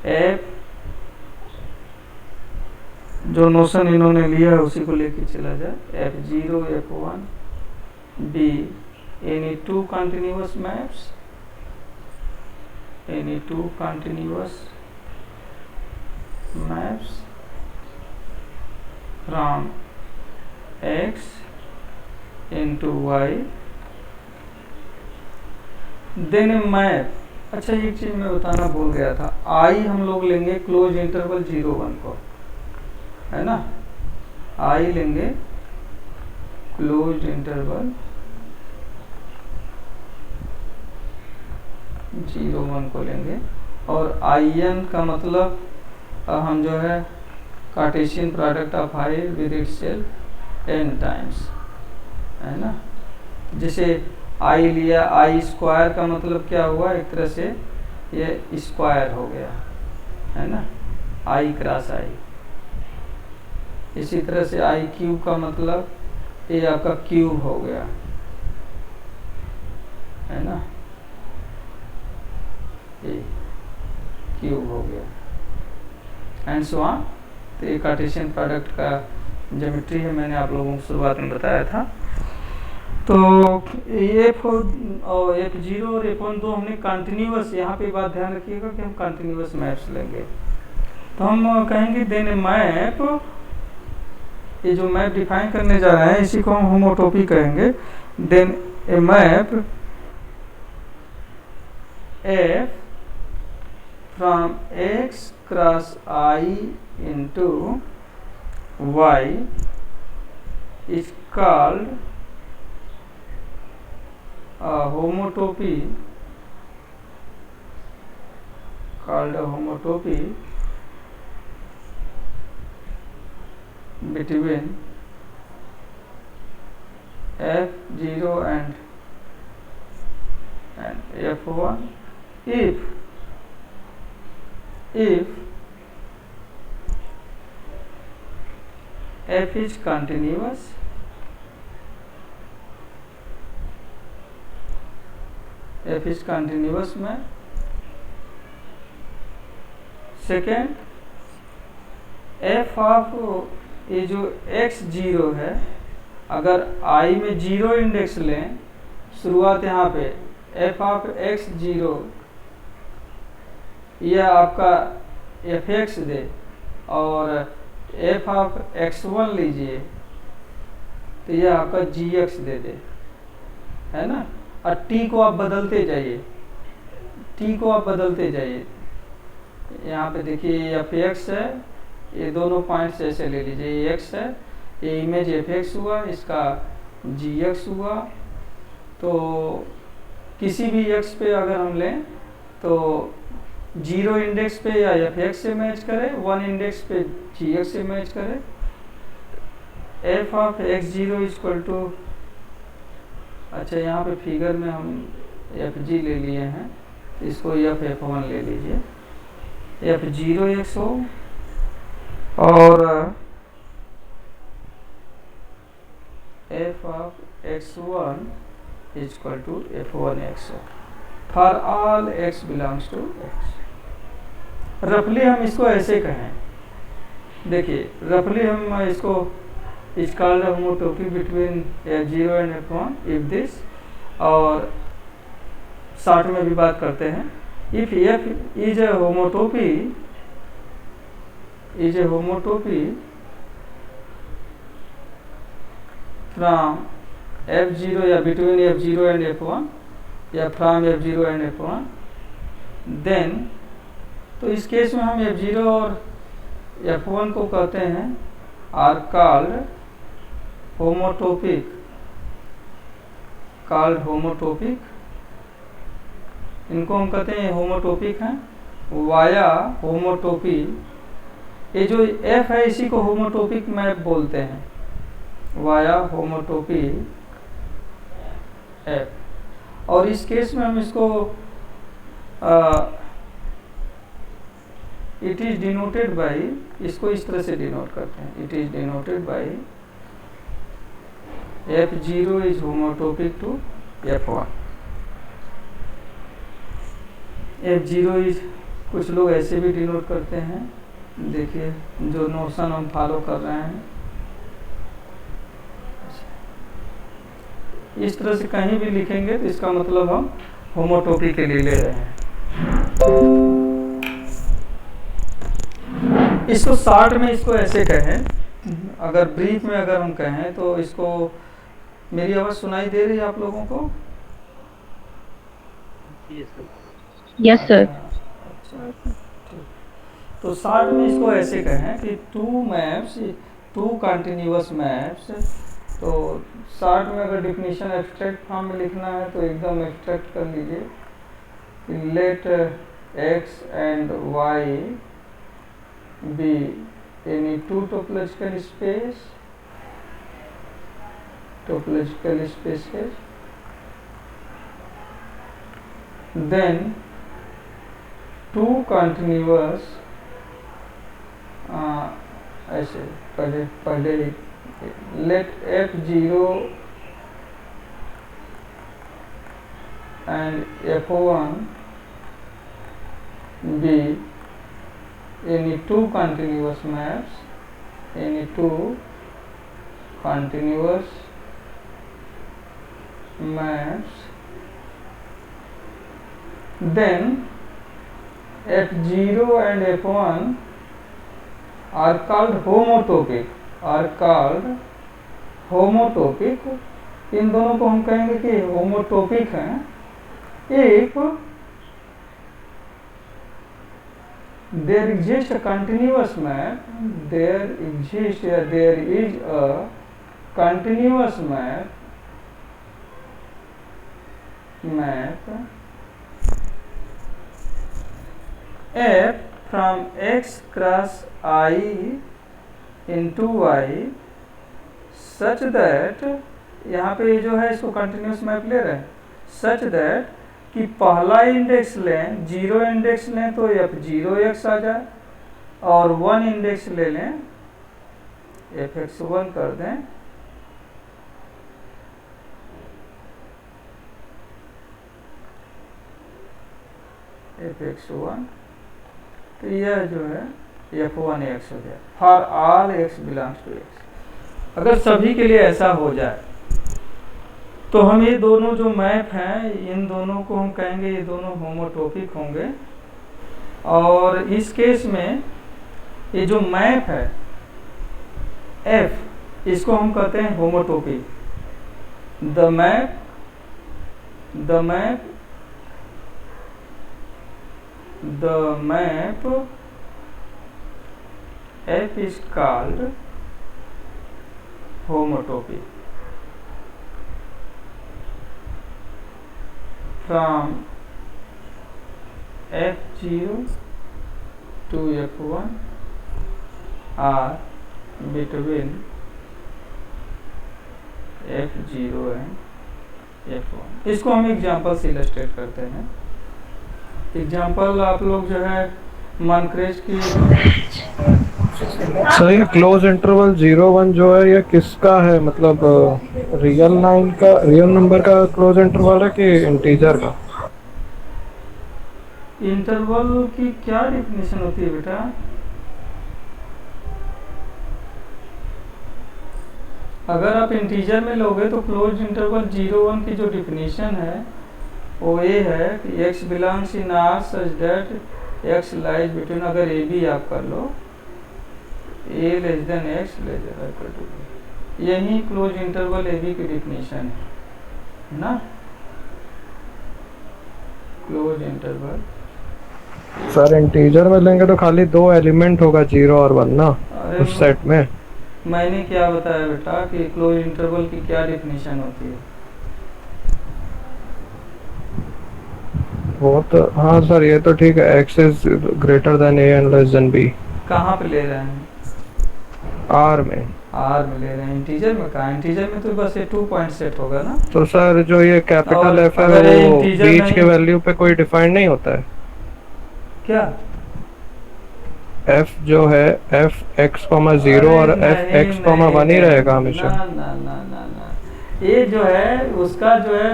f, जो नोशन इन्होंने लिया है उसी को लेके चला जाए। F0 F1 B any 2 continuous maps, any 2 continuous maps from x into y, then a map। अच्छा एक चीज मैं बताना भूल गया था, I हम लोग लेंगे क्लोज इंटरवल 0-1 को, है ना। I लेंगे क्लोज इंटरवल 0 1 को लेंगे, और आई एन का मतलब हम जो है Cartesian product of I with itself n times, है ना। जैसे आई लिया, आई स्क्वायर का मतलब क्या हुआ, एक तरह से ये स्क्वायर हो गया, है ना, आई क्रॉस आई। इसी तरह से आई क्यूब का मतलब ये आपका क्यूब हो गया, है ना, ये क्यूब हो गया एंड सो ऑन। तो ये कार्टेशियन प्रोडक्ट का ज्योमेट्री है, मैंने आप लोगों को शुरुआत में बताया था। तो F और F0 और F1 दो हमने कंटिन्यूअस, यहाँ पे बात ध्यान रखिएगा कि हम कंटिन्यूअस मैप्स लेंगे। तो हम कहेंगे देन ए मैप, ये जो मैप डिफाइन करने जा रहे हैं इसी को हम होमोटोपी कहेंगे। Then a map F from X cross I into Y is called a homotopy, between F0 and F1 if F is continuous में। सेकेंड, F ऑफ ये जो x0 है, अगर I में 0 इंडेक्स लें, शुरुआत यहाँ पे F ऑफ x0 यह आपका fx दे, और F ऑफ x1 लीजिए तो यह आपका gx दे दे, है ना। और t को आप बदलते जाइए, यहाँ पे देखिए ये fx है, ये दोनों पॉइंट्स ऐसे ले लीजिए, ये x है, ये इमेज fx हुआ, इसका gx हुआ। तो किसी भी x पे अगर हम लें तो 0 इंडेक्स पे या fx से मैच करे, 1 इंडेक्स पे gx से मैच करे। f of x0 equal to, अच्छा यहाँ पे फिगर में हम fg ले लिए हैं, तो इसको f1 ले लीजिए, f0 x हो और f of x1 equal to f1 x हो for all x belongs to x। रफली हम इसको ऐसे कहें, देखिए रफली हम इसको is called a homotopy between F0 and F1 if this, और शॉर्ट में भी बात करते हैं, if F is a homotopy from F0 या between F0 and F1 या from F0 and F1, then तो इस केस में हम F0 और F1 को कहते हैं are called homotopy, इनको हम कहते हैं होमोटोपिक हैं वाया होमोटोपी। ये जो F है इसी को होमोटोपिक मैप बोलते हैं, वाया होमोटोपी F। और इस केस में हम इसको इट इज डिनोटेड बाई, इसको इस तरह से डिनोट करते हैं, it is denoted by F0 is homotopic to F1। F0 is, कुछ लोग ऐसे भी डिनोट करते हैं, देखिए जो नोशन हम फॉलो कर रहे हैं, इस तरह से कहीं भी लिखेंगे तो इसका मतलब हम होमोटोपी के लिए ले रहे हैं। इसको शॉर्ट में इसको ऐसे कहें, अगर ब्रीफ में अगर हम कहें तो इसको, मेरी आवाज़ सुनाई दे रही है आप लोगों को? Yes sir. तो शॉर्ट में इसको ऐसे कहें कि टू कंटिन्यूअस मैप्स। तो शॉर्ट में अगर डिफिनीशन एब्स्ट्रैक्ट फॉर्म में लिखना है तो एकदम एब्स्ट्रैक्ट कर लीजिए, let x and y be any two topological spaces, then two continuous ऐसे पहले let f0 and f1 be any two continuous maps, then f0 and f1 are called homotopy, इन दोनों को हम कहेंगे कि होमोटोपिक हैं if there exists a continuous map, there is a continuous map f from x cross I into y such that, यहाँ पे जो है इसको कंटिन्यूस मैप ले रहे हैं, सच दैट कि पहला इंडेक्स लें, 0 इंडेक्स लें तो f0x आ जाए, और 1 इंडेक्स ले लें fx1 कर दें, fx1, तो यह जो है f1x हो गया for all x belongs to x। अगर सभी के लिए ऐसा हो जाए तो हम ये दोनों जो मैप हैं, इन दोनों को हम कहेंगे ये दोनों होमोटोपिक होंगे, और इस केस में ये जो मैप है f, इसको हम कहते हैं homotopy. The map f is called homotopy from f0 to f1 or between f0 and f1। इसको हम एग्जांपल से इलस्ट्रेट करते हैं। एग्जांपल आप लोग जो है मानक्रेस्ट की, सर ये क्लोज इंटरवल 0-1 जो है ये किसका है, मतलब रियल नंबर का क्लोज इंटरवल है कि इंटीजर का? इंटरवल की क्या डेफिनेशन होती है बेटा? अगर आप इंटीजर में लोगे तो क्लोज इंटरवल 0-1 की जो डेफिनेशन है वो ये है कि x belongs in R such that x lies between, अगर ए बी आप कर लो, a less than x less than equal to b, यही क्लोज इंटरवल ए बी की डेफिनेशन है ना। क्लोज इंटरवल सर इंटीजर में लेंगे तो खाली 2 एलिमेंट होगा 0 और 1 ना उस सेट में। मैंने क्या बताया बेटा कि क्लोज इंटरवल की क्या डेफिनेशन होती है? वो तो हाँ सर ये तो ठीक है, x is greater then a and less than b। कहाँ पे ले रहे हैं? R में ले रहे हैं। इंटीजर में कहाँ? इंटीजर में तो बस ये 2 पॉइंट सेट होगा ना। तो सर जो ये कैपिटल F है वो बीच के वैल्यू पे कोई डिफाइन नहीं होता है क्या? f जो है f(x,0) और f(x,1) ही रहेगा हमेशा। ना ये जो है उसका जो है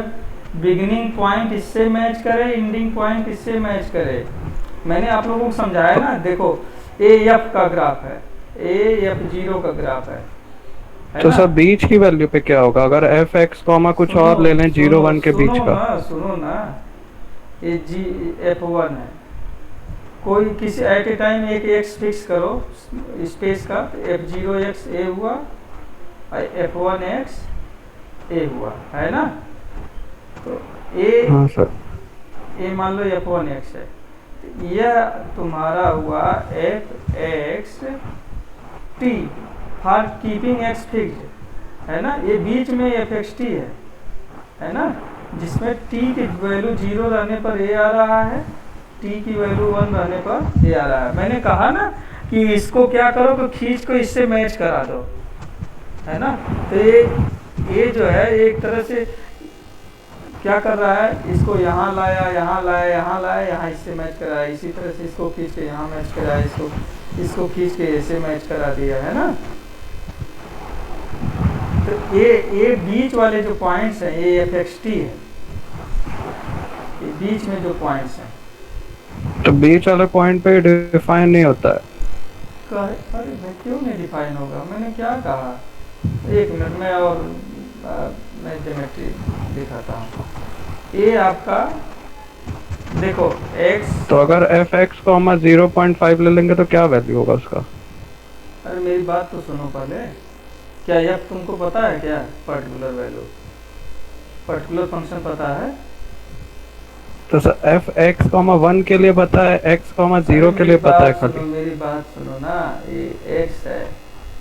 बिगिनिंग पॉइंट इससे मैच करे, एंडिंग पॉइंट इससे मैच करे। मैंने आप लोगों को समझाया ना, देखो ए एफ का ग्राफ है, ए f0 का ग्राफ है तो सब बीच की वैल्यू पे क्या होगा? अगर f(x), कुछ और ले लें 0-1 के बीच का। सुनो ना, ये f1 है, कोई किसी एट ए टाइम एक x फिक्स करो स्पेस का, f0x a हुआ, f1x a हुआ, है ना। तो a, हाँ सर, a मान लो f1x है, यह तुम्हारा हुआ fx t for keeping x fixed, है ना। ये बीच में fxt है ना। जिसमें t की वैल्यू 0 रहने पर a आ रहा है, t की वैल्यू 1 रहने पर a आ रहा है। मैंने कहा ना कि इसको क्या करो कि खींच को इससे मैच करा दो, है ना। तो ये जो है एक तरह से क्या कर रहा है, इसको यहाँ लाया, यहाँ लाया, यहाँ लाया, यहाँ इससे मैच कराया, इसी तरह से इसको खींच के यहाँ मैच कराया, इसको खींच के ऐसे मैच करा दिया, है ना। तो ये बीच वाले जो पॉइंट्स हैं ये एफएक्सटी है, ये बीच में जो पॉइंट्स हैं। तो बीच वाले पॉइंट पे डिफाइन नहीं होता है। अरे भाई क्यों नहीं डिफाइन होगा, मैंने क्या कहा। एक मिनट में और मैं ज्योमेट्री दिखाता हूँ। ये आपका देखो x, तो अगर fx 0.5 ले लेंगे तो क्या वैल्यू होगा उसका? अरे मेरी बात तो सुनो पहले। क्या यह तुमको पता है क्या पर्टिकुलर वैल्यू, पर्टिकुलर फंक्शन पता है? तो सर fx 1 के लिए पता है, x 0 के लिए पता है खाली। मेरी बात सुनो ना, ये x है,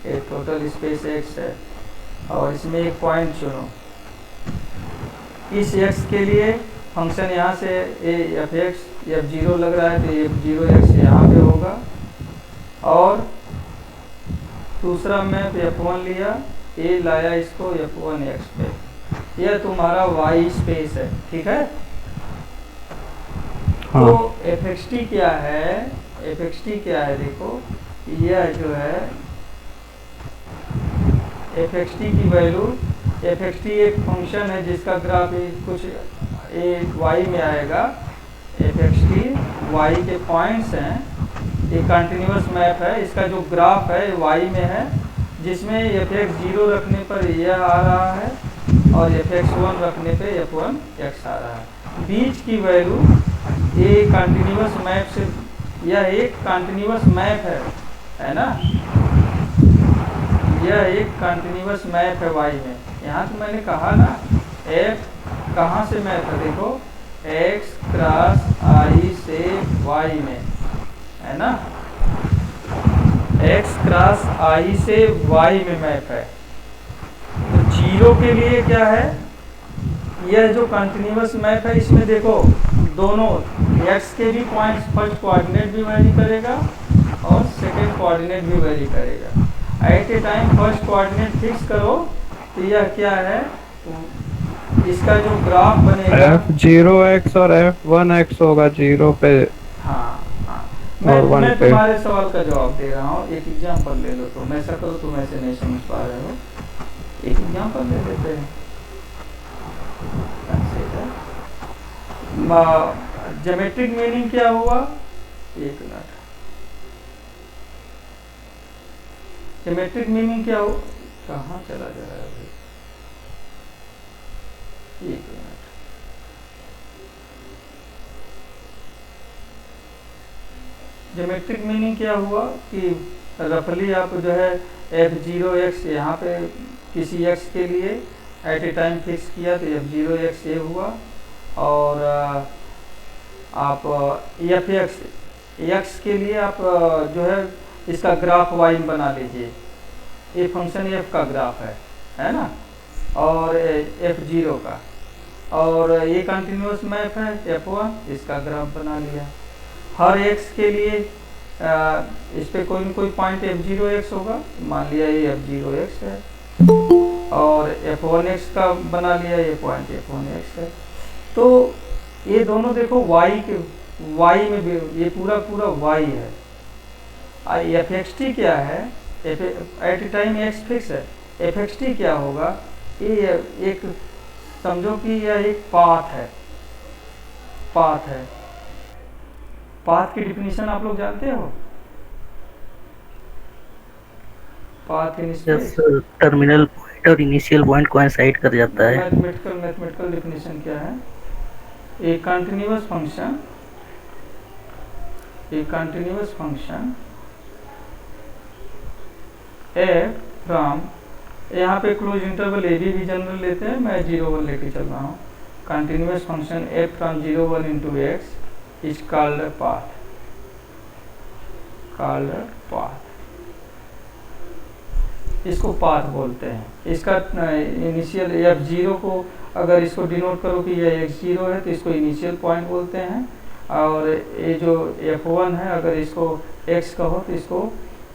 ये टोटल स्पेस x है, और इसमें एक पॉइंट चुनो। इस x के लिए फंक्शन यहाँ से f0 लग रहा है तो f0x यहाँ पे होगा, और दूसरा मैं f1 लिया, a लाया इसको f1x पे। यह तुम्हारा y स्पेस है, ठीक है। हाँ। तो fxt क्या है, fxt क्या है देखो, यह जो है fxt की वैल्यू, fxt एक फंक्शन है जिसका ग्राफ कुछ एक y में आएगा। fxt y के पॉइंट्स हैं, एक कंटिन्यूअस मैप है, इसका जो ग्राफ है y में है, जिसमें fx0 रखने पर यह आ रहा है और fx1 रखने पे f1x आ रहा है। बीच की वैल्यू ये कंटिन्यूअस मैप से, यह एक कंटिन्यूअस मैप है ना, यह एक कंटिन्यूअस मैप है y में। यहाँ तो मैंने कहा ना f कहाँ से मैप है, देखो x क्रॉस i से y में, है ना, x क्रॉस i से y में मैप है। तो 0 के लिए क्या है, यह जो कंटिन्यूअस मैप है इसमें देखो दोनों x के भी पॉइंट्स, फर्स्ट कोऑर्डिनेट भी वैरी करेगा और सेकंड कोऑर्डिनेट भी वैरी करेगा। At a time first coordinate fix करो तो यह क्या है, इसका जो ग्राफ बनेगा f0x और f1x होगा 0 पे। हाँ, और मैं 1 पे। तुम्हारे सवाल का जवाब दे रहा हूँ। एक एग्जांपल ले लो, तुम ऐसा करो, तुम ऐसे नहीं समझ पा रहे हो, एक एग्जांपल ले लेते हैं। ज्योमेट्रिक मीनिंग क्या हुआ, एक मिनट, ज्योमेट्रिक मीनिंग क्या हो, कहाँ चला जा रहा है भाई, एक मिनट। ज्योमेट्रिक मीनिंग क्या हुआ कि रफली आप जो है f0x यहाँ पे किसी x के लिए एट ए टाइम फिक्स किया तो f0x ये हुआ, और आप x के लिए आप जो है इसका ग्राफ y बना लीजिए। ये फंक्शन f का ग्राफ है ना, और f0 का, और ये कंटिन्यूअस मैप है f1, इसका ग्राफ बना लिया। हर x के लिए इस पे कोई न कोई पॉइंट f0x होगा, मान लिया ये f0x है, और f1x का बना लिया, ये पॉइंट f1x है। तो ये दोनों देखो y में भी ये पूरा y है। fxt क्या है, at a time x fix है, fxt क्या होगा, ये एक समझो कि यह एक पाथ है, पाथ की डिफिनीशन आप लोग जानते हो, path in space, terminal point और इनिशियल पॉइंट कोइंसाइड कर जाता है। मैथमेटिकल डिफिनीशन क्या है, ए कंटिन्यूअस फंक्शन f फ्रॉम, यहाँ पे क्लोज इंटरवल ए भी जनरल लेते हैं, मैं 0 1 लेके चल रहा हूँ। Continuous function f from 0 1 into x is called a path, इसको पाथ बोलते हैं। इसका इनिशियल f0 को अगर इसको डिनोट करो कि यह x0 है तो इसको इनिशियल पॉइंट बोलते हैं, और ये जो f1 है अगर इसको x कहो तो इसको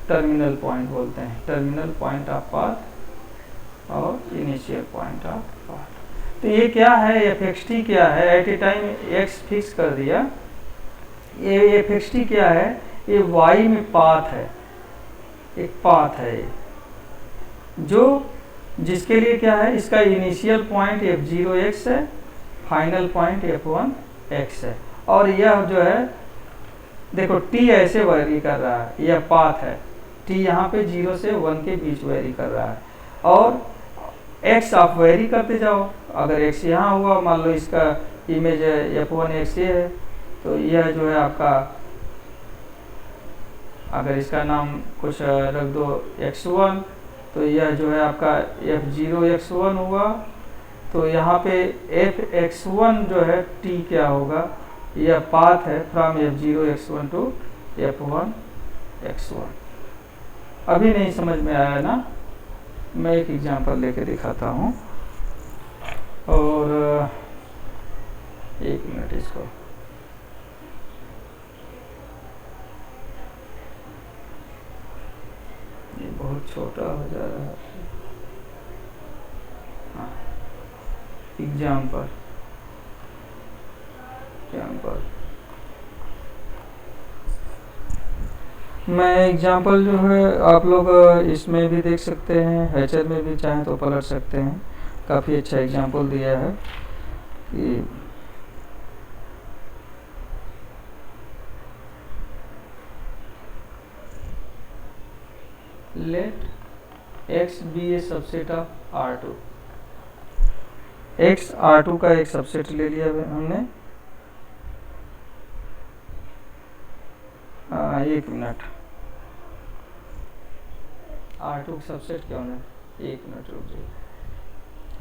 टर्मिनल पॉइंट बोलते हैं, टर्मिनल पॉइंट ऑफ पाथ और इनिशियल पॉइंट ऑफ पाथ। तो ये क्या है, fxt क्या है, at a time x fix कर दिया। ये fxt क्या है, ये y में पाथ है, एक पाथ है ये, जो जिसके लिए क्या है, इसका इनिशियल पॉइंट f0x है, फाइनल पॉइंट f1x है, और यह जो है देखो t ऐसे वेरी कर रहा है, यह पाथ है, t यहाँ पे 0 से 1 के बीच वेरी कर रहा है, और x आप वेरी करते जाओ। अगर x यहाँ हुआ, मान लो इसका इमेज f1x ये है, तो यह जो है आपका, अगर इसका नाम कुछ रख दो x1, तो यह जो है आपका f0x1 हुआ। तो यहाँ पे fx1 जो है t क्या होगा, यह पाथ है फ्रॉम f0x1 टू f1x1। अभी नहीं समझ में आया ना, मैं एक एग्जांपल लेके दिखाता हूँ, और एक मिनट इसको, ये बहुत छोटा हो जा रहा है। हाँ, एग्जांपल मैं एग्जांपल जो है आप लोग इसमें भी देख सकते हैं, हैचर में भी चाहें तो पलट सकते हैं। काफ़ी अच्छा एग्जांपल दिया है कि let x be a subset of R2। x R2 का एक सबसेट ले लिया हमने। एक मिनट, R2 का सबसेट क्या होना है, एक मिनट रुक जाइए,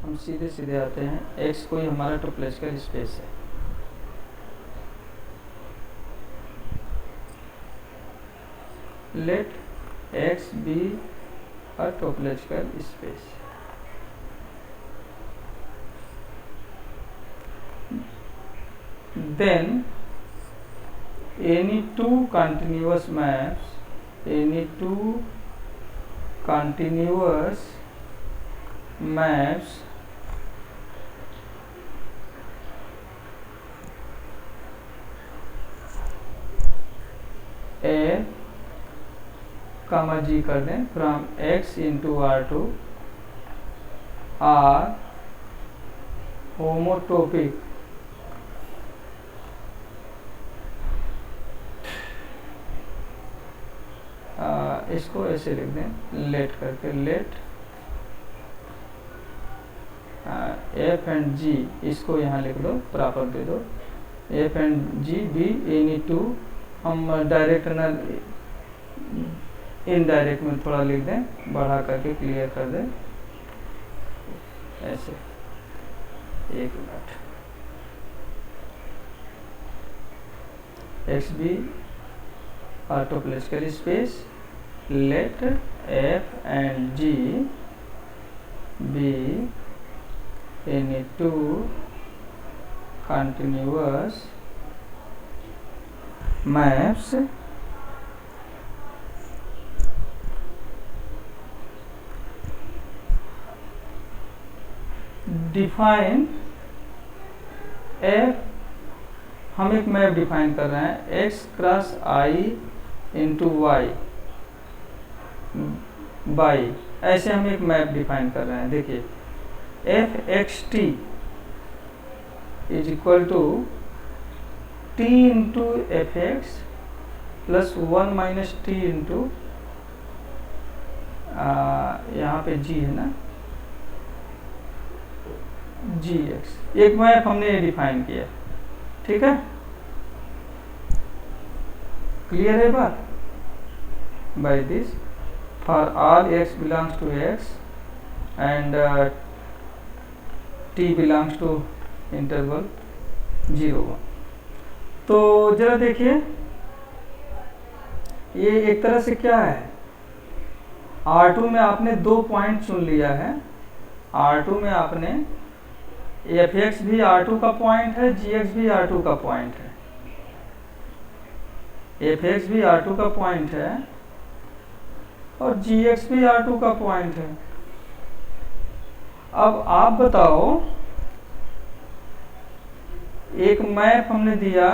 हम सीधे आते हैं। x कोई हमारा टोपोलॉजिकल स्पेस है, late x be a topological space। Then any two continuous maps A जी कर दें from x into R2 are homotopic इसको ऐसे लिख दें, लेट करके, लेट f एंड g, इसको यहाँ लिख दो, प्रॉपर दे दो, f and g B any to, हम डायरेक्ट ना इनडायरेक्ट में थोड़ा लिख दें, बढ़ा करके क्लियर कर दें ऐसे। एक minute, x be topological space, let f and g be any two continuous maps define f, हम एक मैप डिफाइन कर रहे हैं, x cross i into y by, ऐसे हम एक मैप डिफाइन कर रहे हैं। देखिए f x t is equal to t into f x plus 1 minus t into, यहाँ पे g है ना, जी एक्स, एक मैप हमने डिफाइन किया, ठीक है, क्लियर है बात। By this for all x belongs to x and t belongs to interval 0-1। तो जरा देखिए, ये एक तरह से क्या है, R2 में आपने 2 पॉइंट चुन लिया है। R2 में आपने fx भी R2 का पॉइंट है, gx भी R2 का पॉइंट है। fx भी R2 का पॉइंट है और gx भी R2 का पॉइंट है। अब आप बताओ, एक मैप हमने दिया,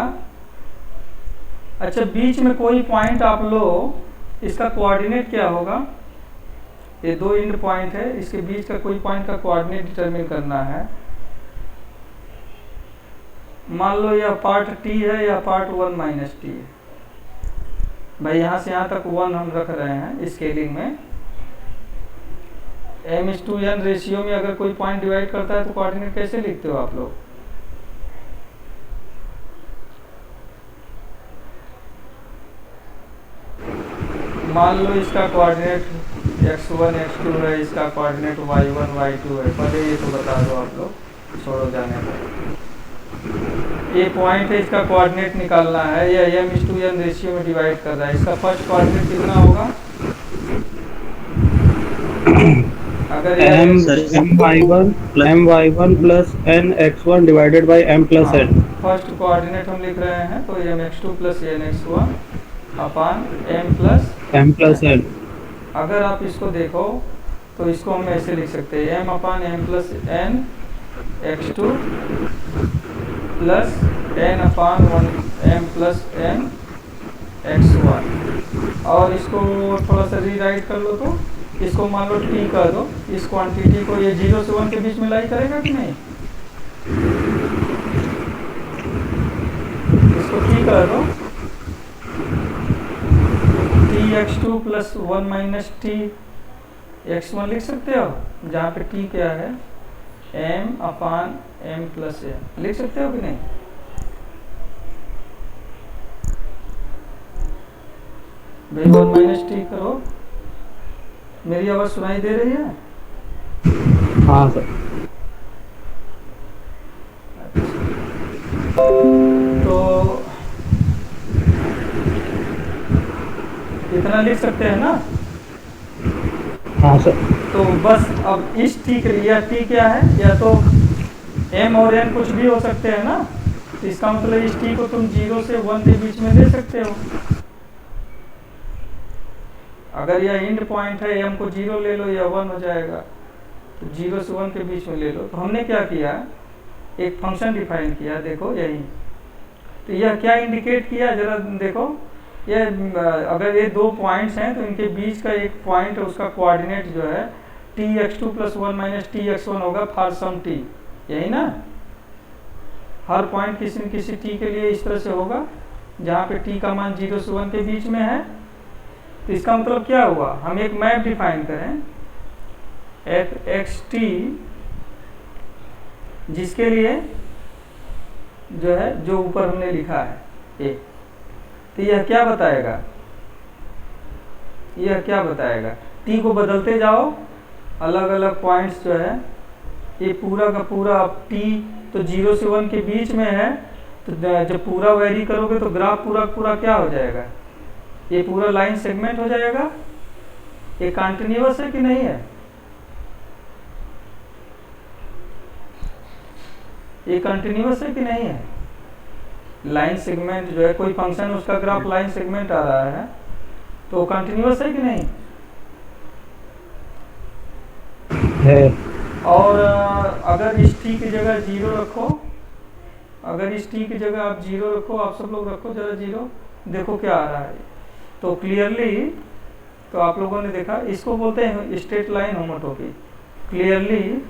अच्छा बीच में कोई पॉइंट आप लो, इसका कोऑर्डिनेट क्या होगा? ये 2 एंड पॉइंट है, इसके बीच का कोई पॉइंट का कोऑर्डिनेट डिटरमिन करना है। मान लो यह पार्ट t है या पार्ट 1 माइनस टी है। भाई यहाँ से यहाँ तक 1 हम रख रहे हैं स्केलिंग में। m/n रेशियो में अगर कोई पॉइंट डिवाइड करता है तो कोऑर्डिनेट कैसे लिखते हो आप लोग? मान लो इसका कोऑर्डिनेट x1 x2 है, इसका कोऑर्डिनेट y1 y2 है। पहले ये तो बता दो आप लोग, छोड़ो जाने दो। ये पॉइंट है, इसका कोऑर्डिनेट निकालना है, या m/n रेशियो में डिवाइड कर रहा है। इसका फर्स्ट कोऑर्डिनेट कितना होगा? अगर my1 plus n x1 divided by m plus n। First coordinate हम लिख रहे हैं तो mx2 प्लस nx1 अपान m प्लस n। अगर आप इसको देखो तो इसको हम ऐसे लिख सकते हैं, m अपान m plus n x2 plus n अपान 1m प्लस n x1। और इसको थोड़ा सा रीराइट कर लो, तो इसको मान लो t कर दो। इस क्वांटिटी को ये 0 से 1 के बीच में लाई करेगा कि नहीं? इसको t कर दो, tx2 plus 1 minus T x1 लिख सकते हो, जहाँ पे t क्या है? m अपान m प्लस n लिख सकते हो कि नहीं? भाई 1 माइनस टी करो। मेरी आवाज सुनाई दे रही है? हाँ सर। तो इतना लिख सकते हैं ना? हाँ सर। तो बस अब इस t के लिए, t क्या है? या तो m और n कुछ भी हो सकते हैं ना, तो इसका मतलब इस t को तुम 0 से 1 के बीच में ले सकते हो। अगर यह एंड पॉइंट है, m को 0 ले लो या 1 हो जाएगा, तो 0 से 1 के बीच में ले लो। तो हमने क्या किया, एक फंक्शन डिफाइन किया, देखो यही। तो यह क्या इंडिकेट किया, जरा देखो। यह अगर ये 2 पॉइंट्स हैं तो इनके बीच का एक पॉइंट है, उसका कोऑर्डिनेट जो है tx2 प्लस 1 माइनस tx1 होगा फॉर सम t, यही ना? हर पॉइंट किसी न किसी t के लिए इस तरह से होगा, जहाँ पे t का मान 0 से 1 के बीच में है। तो इसका मतलब क्या हुआ, हम एक मैप डिफाइन करें fxt, जिसके लिए जो है, जो ऊपर हमने लिखा है a, तो यह क्या बताएगा? यह क्या बताएगा? t को बदलते जाओ, अलग अलग पॉइंट्स जो है, ये पूरा का पूरा अब t तो 0 से 1 के बीच में है, तो जब पूरा वेरी करोगे तो ग्राफ पूरा पूरा क्या हो जाएगा? ये पूरा लाइन सेगमेंट हो जाएगा। ये कंटिन्यूअस है कि नहीं है? ये कंटिन्यूअस है कि नहीं है? लाइन सेगमेंट जो है, कोई फंक्शन उसका ग्राफ लाइन सेगमेंट आ रहा है, तो कंटिन्यूअस है कि नहीं है? और अगर इस t की जगह 0 रखो, अगर इस t की जगह आप 0 रखो, आप सब लोग रखो जरा 0, देखो क्या आ रहा है। तो क्लियरली, तो आप लोगों ने देखा, इसको बोलते हैं straight line homotopy. Clearly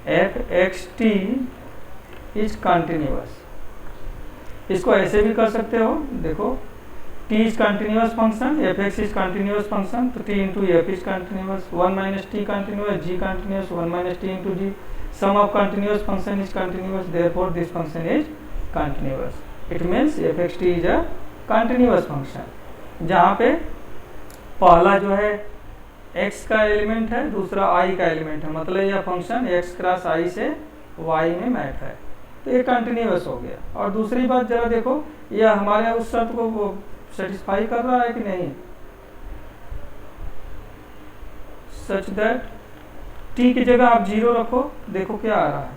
fxt is continuous. इसको ऐसे भी कर सकते हो, देखो t is continuous function, fx is continuous function, तो t into f is continuous, 1 minus t continuous, g continuous, 1 minus t into g, sum of continuous function is continuous, therefore this function is continuous. It means fxt is a continuous function, जहाँ पे पहला जो है x का element है, दूसरा i का element है, मतलब यह फंक्शन x क्रॉस i से y में मैप है, तो ये कंटिन्यूअस हो गया। और दूसरी बात जरा देखो, यह हमारे उस शर्त को सेटिस्फाई कर रहा है कि नहीं? सच दैट टी की जगह आप 0 रखो, देखो क्या आ रहा है।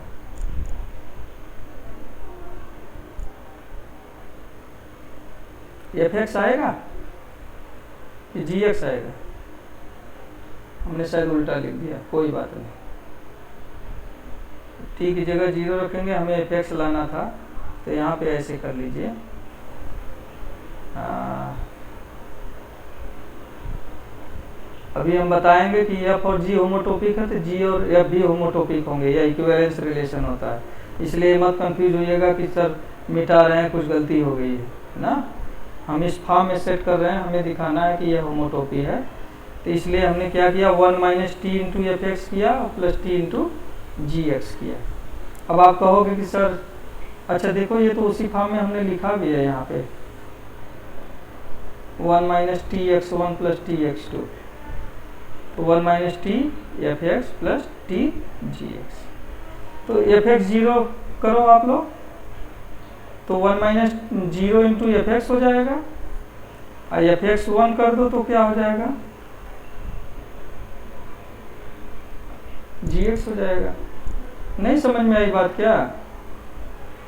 एफ एक्स आएगा कि जी एक्स आएगा? हमने शायद उल्टा लिख दिया, कोई बात नहीं। टी की जगह 0 रखेंगे, हमें एफ एक्स लाना था, तो यहाँ पे ऐसे कर लीजिए। अभी हम बताएंगे कि एफ और जी होमोटोपिक है, तो जी और एफ भी होमोटोपिक होंगे, या इक्विवेलेंस रिलेशन होता है। इसलिए मत कंफ्यूज होइएगा कि सर मिटा रहे हैं, कुछ गलती हो गई है ना। हम इस फॉर्म में सेट कर रहे हैं, हमें दिखाना है कि यह होमोटोपी है, तो इसलिए हमने क्या किया, 1 minus t into f x किया और प्लस टी इंटू जी एक्स किया। अब आप कहोगे कि सर अच्छा देखो ये तो उसी फॉर्म में हमने लिखा भी है यहाँ पे, 1 minus T x 1 plus T x 2, तो 1 minus T F x plus T G x. तो एफ एक्स 0 करो आप लोग, तो 1 माइनस 0 इंटू एफ एक्स हो जाएगा, और एफ एक्स 1 कर दो तो क्या हो जाएगा, जी एक्स हो जाएगा। नहीं समझ में आई बात क्या?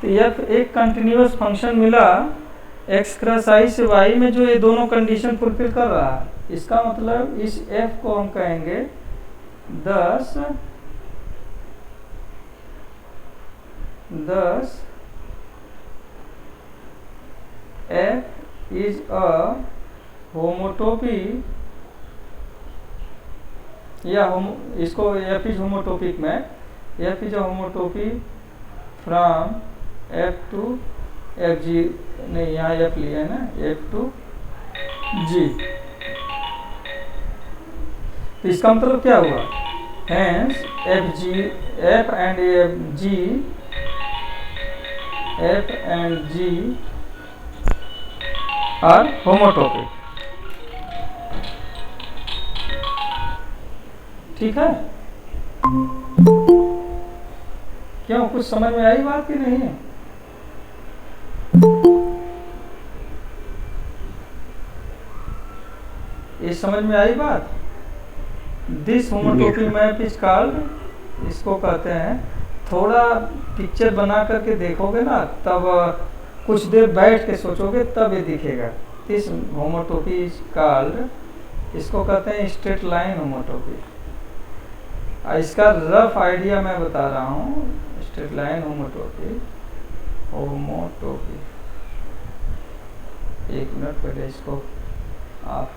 तो एफ एक कंटिन्यूअस फंक्शन मिला एक्स क्रॉस आई से वाई में, जो ये दोनों कंडीशन फुलफिल कर रहा है। इसका मतलब इस एफ को हम कहेंगे 10 एफ इज अ होमोटोपी, या इसको एफ इज होमोटोपिक में, f is a homotopy from f to f g, नहीं यहाँ एफ लिया है ना, एफ टू जी। तो इसका मतलब क्या हुआ, hence f and g are homotopic. ठीक है, क्यों, कुछ समझ में आई बात कि नहीं है? ये समझ में आई बात? दिस होमोटोपी मैप इज कॉल्ड, इसको कहते हैं, थोड़ा पिक्चर बना करके देखोगे ना, तब कुछ देर बैठ के सोचोगे तब ये दिखेगा। दिस होमोटोपी इज कॉल्ड, इसको कहते हैं स्ट्रेट लाइन होमोटोपी। इसका रफ आइडिया मैं बता रहा हूँ, स्ट्रेट लाइन होमोटोपी। एक मिनट पहले इसको आप